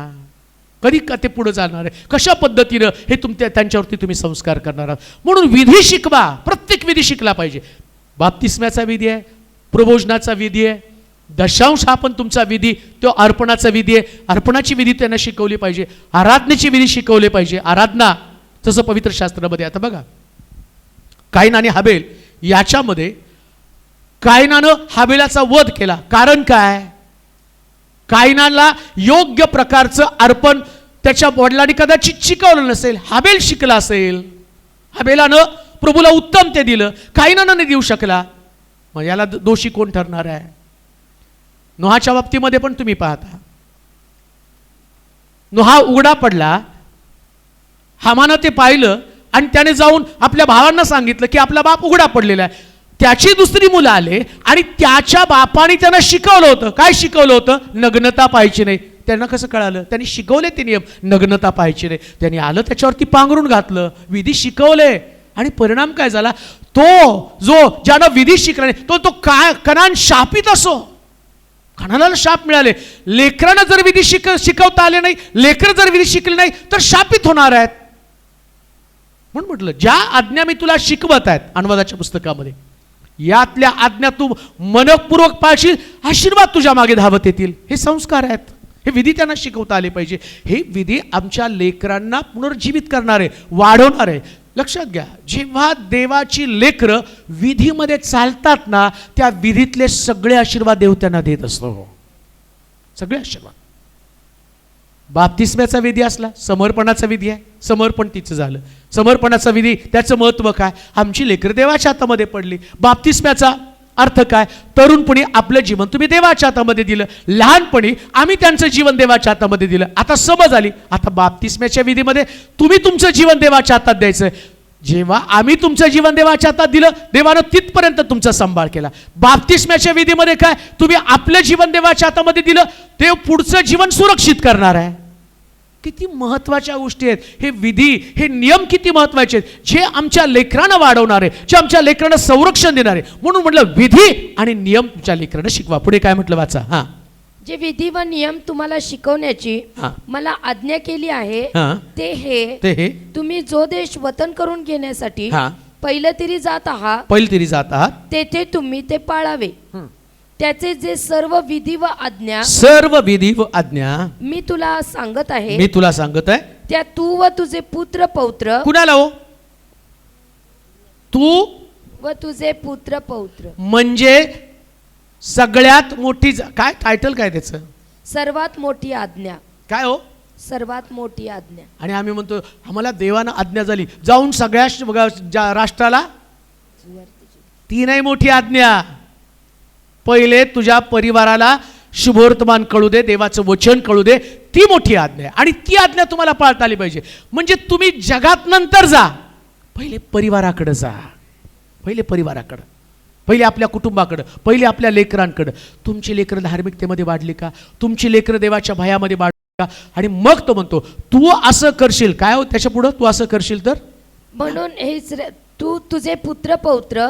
कधी ते पुढे जाणार आहे? कशा पद्धतीनं हे त्यांच्यावरती तुम्ही संस्कार करणार आहात? म्हणून विधी शिकवा, प्रत्येक विधी शिकला पाहिजे. बाप्तिस्म्याचा विधी आहे, प्रबोधनाचा विधी आहे, दशांश हा पण तुमचा विधी, तो अर्पणाचा विधी आहे. अर्पणाची विधी त्यांना शिकवली पाहिजे, आराधनेची विधी शिकवली पाहिजे. आराधना जसं पवित्र शास्त्रामध्ये. आता बघा, कायन आणि हाबेल याच्यामध्ये कायनानं हाबेलाचा वध केला. कारण काय? कायनाला योग्य प्रकारचं अर्पण त्याच्या वडिलांनी कदाचित शिकवलं नसेल, हाबेल शिकला असेल. हाबेलानं प्रभूला उत्तम ते दिलं, कायनानं नाही देऊ शकला. मग याला दोषी कोण ठरणार आहे? नोहाच्या बाबतीमध्ये पण तुम्ही पाहता, नोहा उघडा पडला, हामानं ते पाहिलं आणि त्याने जाऊन आपल्या भावांना सांगितलं की आपला बाप उघडा पडलेला आहे. त्याची दुसरी मुलं आले आणि त्याच्या बापाने त्यांना शिकवलं होतं. काय शिकवलं होतं? नग्नता पाहायची नाही. त्यांना कसं कळालं? त्यांनी शिकवले ते नियम, नग्नता पाहायची नाही. त्यांनी आलं त्याच्यावरती पांघरून घातलं, विधी शिकवले आणि परिणाम काय झाला? तो ज्यानं विधी शिकला नाही तो कनान शापित असो. कणाला शाप मिळाले. लेकरांना जर विधी शिकवता आले नाही, लेकर जर विधी शिकले नाही तर शापित होणार आहेत. म्हणून म्हटलं ज्या आज्ञा मी तुला शिकवत आहेत अनुवादाच्या पुस्तकामध्ये, यातल्या आज्ञा तू मनपूर्वक पाळशील, आशीर्वाद तुझ्या मागे धावत येतील. हे संस्कार आहेत, हे विधी त्यांना शिकवता आले पाहिजे. हे विधी आमच्या लेकरांना पुनर्जीवित करणारे, वाढवणारे. लक्षात घ्या, जेव्हा देवाची लेकरं विधीमध्ये चालतात ना, त्या विधीतले सगळे आशीर्वाद देव त्यांना देत असतो. सगळे आशीर्वाद. बाप्तिस्म्याचा विधी असला, समर्पणाचा विधी आहे, समर्पण तिचं झालं. समर्पणाचा विधी, त्याचं महत्त्व काय? आमची लेकरं देवाच्या हातामध्ये पडली. बाप्तिस्म्याचा अर्थ काय? तरुणपणी आपलं जीवन तुम्ही देवाच्या हातामध्ये दिलं, लहानपणी आम्ही त्यांचं जीवन देवाच्या हातामध्ये दिलं. आता समज आली, आता बाप्तिस्म्याच्या विधीमध्ये तुम्ही तुमचं जीवन देवाच्या हातात द्यायचं. जेव्हा आम्ही तुमचं जीवन देवाच्या हातात दिलं, देवानं तिथपर्यंत तुमचा सांभाळ केला. बाप्तिस्म्याच्या विधीमध्ये काय? तुम्ही आपलं जीवन देवाच्या हातामध्ये दिलं, देव पुढचं जीवन सुरक्षित करणार आहे. किती महत्त्वाच्या गोष्टी आहेत हे विधी, हे नियम किती महत्त्वाचे आहेत, जे आमच्या लेकरांना वाढवणारे, जे आमच्या लेकरांना संरक्षण देणारे. म्हणून म्हटलं विधी आणि नियम तुमच्या लेकरांना शिकवा. पुढे काय म्हटलं वाचा. हा, जे विधी व नियम तुम्हाला शिकवण्याची मला आज्ञा केली आहे ते हे तुम्ही जो देश वतन करून घेण्यासाठी पहिलं तरी जात आहात तेथे तुम्ही ते पाळावे. त्याचे जे सर्व विधी व आज्ञा मी तुला सांगत आहे त्या तू व तुझे पुत्र पौत्र. कुणाला हो? तू व तुझे पुत्र पौत्र म्हणजे सगळ्यात मोठी काय टायटल काय त्याचं? सर्वात मोठी आज्ञा. काय हो? सर्वात मोठी आज्ञा. आणि आम्ही म्हणतो आम्हाला देवानं आज्ञा झाली जाऊन सगळ्या राष्ट्राला. ती नाही मोठी आज्ञा. पहिले तुझ्या परिवाराला शुभवर्तमान कळू दे, देवाचं वचन कळू दे, ती मोठी आज्ञा आहे. आणि ती आज्ञा तुम्हाला पाळता आली पाहिजे. म्हणजे तुम्ही जगात नंतर जा, पहिले परिवाराकडे जा. पहिले आपल्या कुटुंबाकडं, पहिले आपल्या लेकरांकडं. तुमची लेकरं धार्मिकतेमध्ये वाढली का? तुमची लेकरं देवाच्या भयामध्ये वाढली का? आणि मग तो म्हणतो तू असं करशील. काय हो त्याच्या पुढं? तू असं करशील तर म्हणून हेच तू तुझे पुत्र पौत्र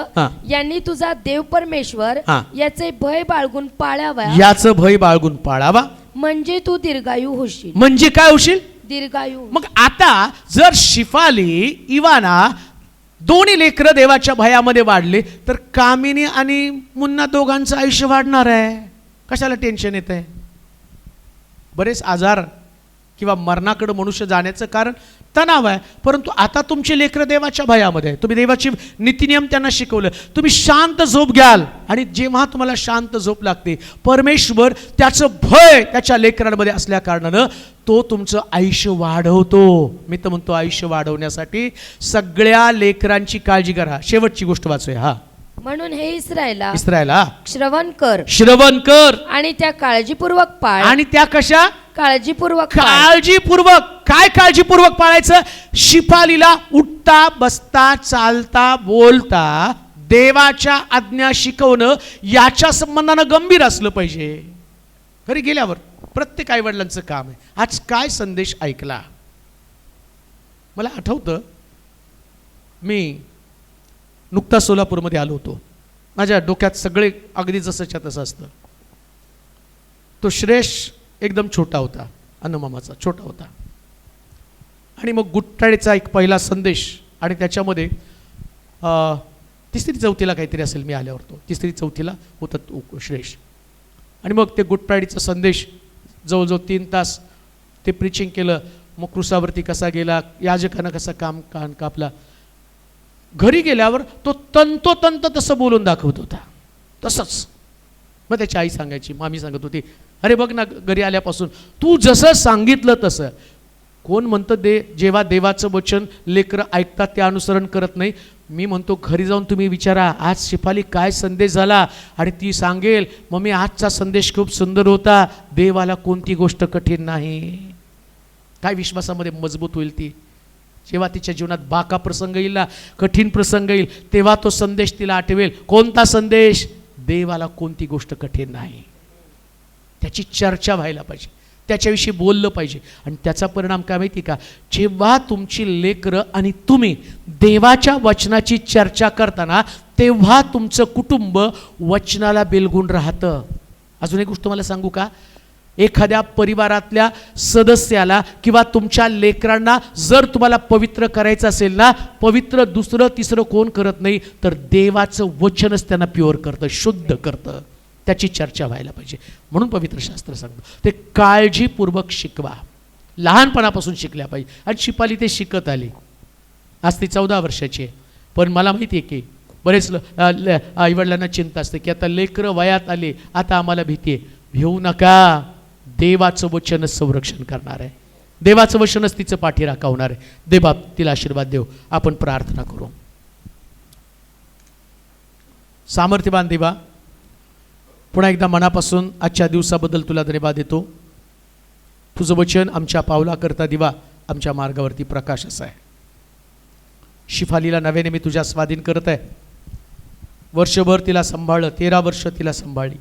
यांनी तुझा देव परमेश्वर याचे भय बाळगून पाळावा. याचं भय बाळगून पाळावा म्हणजे तू दीर्घायू होशील. म्हणजे काय होशील? दीर्घायू. मग आता जर शिफाली, इवाना दोन्ही लेकरं देवाच्या भयामध्ये वाढले तर कामिनी आणि मुन्ना दोघांचं आयुष्य वाढणार आहे. कशाला टेन्शन येत आहे? बरेच आजार किंवा मरणाकडे मनुष्य जाण्याचं कारण तणाव आहे. परंतु आता तुमचे लेकरं देवाच्या भयामध्ये आहे. तुम्ही देवाची नीतिनियम त्यांना शिकवलं. तुम्ही शांत झोप घ्याल आणि जेव्हा तुम्हाला शांत झोप लागते, परमेश्वर त्याचं भय त्याच्या लेकरांमध्ये असल्या कारणानं तो तुमचं आयुष्य वाढवतो. मी तर म्हणतो आयुष्य वाढवण्यासाठी सगळ्या लेकरांची काळजी करा. शेवटची गोष्ट वाचूया. हा, म्हणून हे इस्रायला श्रवण कर आणि त्या काळजीपूर्वक पाळ. आणि त्या कशा? काळजीपूर्वक काय काळजीपूर्वक पाळायचं? शिफालीला उठता बसता चालता बोलता देवाच्या आज्ञा शिकवणं याच्या संबंधानं गंभीर असलं पाहिजे. घरी गेल्यावर प्रत्येक आईवडिलांचं काम आहे. आज काय संदेश ऐकला? मला आठवतं, मी नुकता सोलापूरमध्ये आलो होतो. माझ्या डोक्यात सगळे अगदी जसंच्या तसं असतं. तो श्रेष एकदम छोटा होता, अन्नमामाचा छोटा होता. आणि मग गुट्टाळेचा एक पहिला संदेश आणि त्याच्यामध्ये 3री 4थीला काहीतरी असेल मी आल्यावर. तो 3री 4थीला होता तो श्रेष. आणि मग ते गुट्टाळीचा संदेश जवळजवळ 3 तास ते प्रिचिंग केलं. मग क्रुसावरती कसा गेला, याजकानं कसा काम कापला. घरी गेल्यावर तो तंतोतंत तसं बोलून दाखवत होता, तसंच. मग त्याची आई सांगायची, मामी सांगत होती, अरे बघ ना, घरी आल्यापासून तू जसं सांगितलं तसं. कोण म्हणतं जेव्हा देवाचं वचन लेकरं ऐकतात ते अनुसरण करत नाही. मी म्हणतो घरी जाऊन तुम्ही विचारा, आज शिफाली काय संदेश झाला, आणि ती सांगेल, मम्मी आजचा संदेश खूप सुंदर होता, देवाला कोणती गोष्ट कठीण नाही. काय विश्वासामध्ये मजबूत होईल ती. जेव्हा तिच्या जीवनात बाका प्रसंग येईल ना, कठीण प्रसंग येईल, तेव्हा तो संदेश तिला आठवेल. कोणता संदेश? देवाला कोणती गोष्ट कठीण नाही. त्याची चर्चा व्हायला पाहिजे, त्याच्याविषयी बोललं पाहिजे. आणि त्याचा परिणाम काय माहिती का? जेव्हा तुमची लेकरं आणि तुम्ही देवाच्या वचनाची चर्चा करताना, तेव्हा तुमचं कुटुंब वचनाला बिलगून राहतं. अजून एक गोष्ट मला सांगू का? एखाद्या परिवारातल्या सदस्याला किंवा तुमच्या लेकरांना जर तुम्हाला पवित्र करायचं असेल ना, पवित्र दुसरं तिसरं कोण करत नाही, तर देवाचं वचनच त्यांना प्युअर करतं, शुद्ध करतं. त्याची चर्चा व्हायला पाहिजे. म्हणून पवित्र शास्त्र सांगतं ते काळजीपूर्वक शिकवा. लहानपणापासून शिकल्या पाहिजे. आणि शिपाली ते शिकत आली. आज ती 14 वर्षाची आहे. पण मला माहिती आहे की बरेच आईवडिलांना चिंता असते की आता लेकरं वयात आले, आता आम्हाला भीती आहे. भिवू नका. देवाचं वचनच संरक्षण करणार आहे. देवाचं वचनच तिचं पाठी राखवणार आहे. देवबाप तिला आशीर्वाद देव. आपण प्रार्थना करू. सामर्थ्यवान देवा, पुन्हा एकदा मनापासून आजच्या दिवसाबद्दल तुला धन्यवाद देतो. तुझं वचन आमच्या पावलाकरता दिवा, आमच्या मार्गावरती प्रकाश असा आहे. शिफालीला नव्याने मी तुझ्या स्वाधीन करत आहे. वर्षभर तिला सांभाळलं, 13 वर्ष तिला सांभाळली.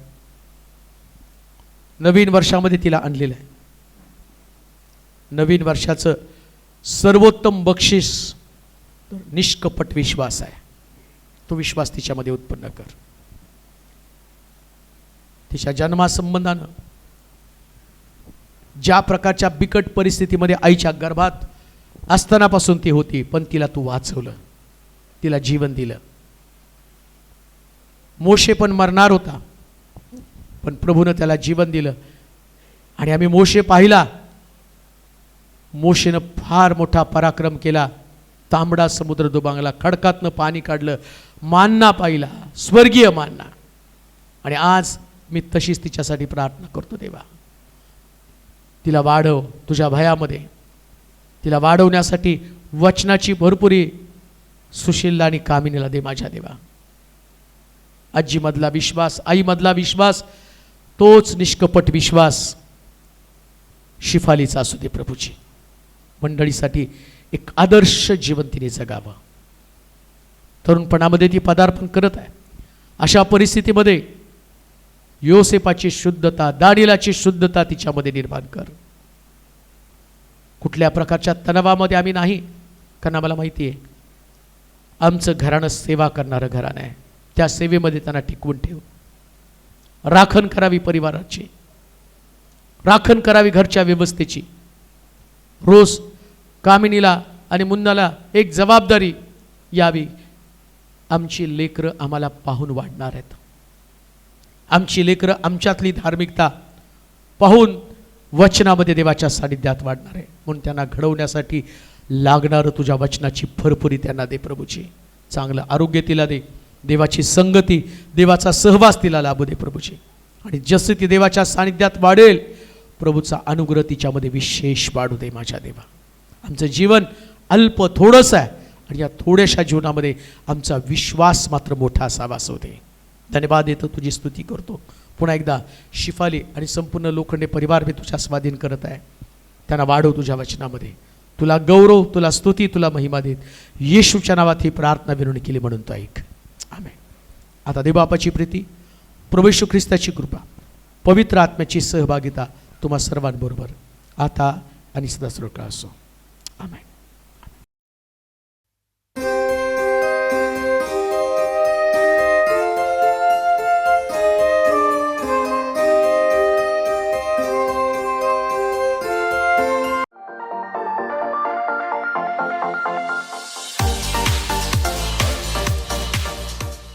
नवीन वर्षामध्ये तिला आणलेलं आहे. नवीन वर्षाचं सर्वोत्तम बक्षीस निष्कपट विश्वास आहे. तो विश्वास तिच्यामध्ये उत्पन्न कर. तिच्या जन्मासंबंधानं ज्या प्रकारच्या बिकट परिस्थितीमध्ये आईच्या गर्भात असतानापासून ती होती, पण तिला तू वाचवलं, तिला जीवन दिलं. मोशे पण मरणार होता, पण प्रभूनं त्याला जीवन दिलं. आणि आम्ही मोशे पाहिला. मोशेनं फार मोठा पराक्रम केला. तांबडा समुद्र दुबांगला, खडकातनं पाणी काढलं, मान्ना पाहिला, स्वर्गीय मान्ना. आणि आज मी तशीच तिच्यासाठी प्रार्थना करतो. देवा, तिला वाढव तुझ्या भयामध्ये. तिला वाढवण्यासाठी वचनाची भरपुरी सुशीलला आणि कामिनीला दे माझ्या देवा. आजीमधला विश्वास, आईमधला विश्वास, तोच निष्कपट विश्वास शिफालीचा असू दे प्रभूजी. मंडळीसाठी एक आदर्श जीवन तिने जगावं. तरुणपणामध्ये ती पदार्पण करत आहे. अशा परिस्थितीमध्ये योसेपाची शुद्धता, दानिलाची शुद्धता तिच्यामध्ये निर्माण कर. कुठल्या प्रकारच्या तणावामध्ये आम्ही नाही, कारण आम्हाला माहिती आहे आमचं घराणं सेवा करणारं घराणं आहे. त्या सेवेमध्ये त्यांना टिकवून ठेव. राखण करावी परिवाराची, राखण करावी घरच्या व्यवस्थेची. रोज कामिनीला आणि मुन्नाला एक जबाबदारी यावी. आमची लेकरं आम्हाला पाहून वाढणार आहेत. आमची लेकरं आमच्यातली धार्मिकता पाहून वचनामध्ये देवाच्या सानिध्यात वाढणार आहे. म्हणून त्यांना घडवण्यासाठी लागणारं तुझ्या वचनाची भरपुरी त्यांना दे प्रभूची. चांगलं आरोग्य तिला दे, देवाची संगती, देवाचा सहवास तिला लाभू दे प्रभूची. आणि जसं ती देवाच्या सानिध्यात वाढेल, प्रभूचा अनुग्रह तिच्यामध्ये विशेष वाढू दे माझ्या देवा. आमचं जीवन अल्प थोडंसं आहे आणि या थोड्याशा जीवनामध्ये आमचा विश्वास मात्र मोठा असावा असं होते. धन्यवाद देतो, तुझी स्तुती करतो. पुन्हा एकदा शिफाली आणि संपूर्ण लोखंडे परिवार मी तुझ्या स्वाधीन करत आहे. त्यांना वाढव तुझ्या वचनामध्ये. तुला गौरव, तुला स्तुती, तुला महिमा देत येशूच्या नावात ही प्रार्थना विनवणी केली म्हणून तो ऐक. आमेन. आता देवबापाची प्रीती, प्रभू येशू ख्रिस्ताची कृपा, पवित्र आत्म्याची सहभागिता तुम्हा सर्वांबरोबर आता आणि सदा सर्वकाळ असो. आमेन.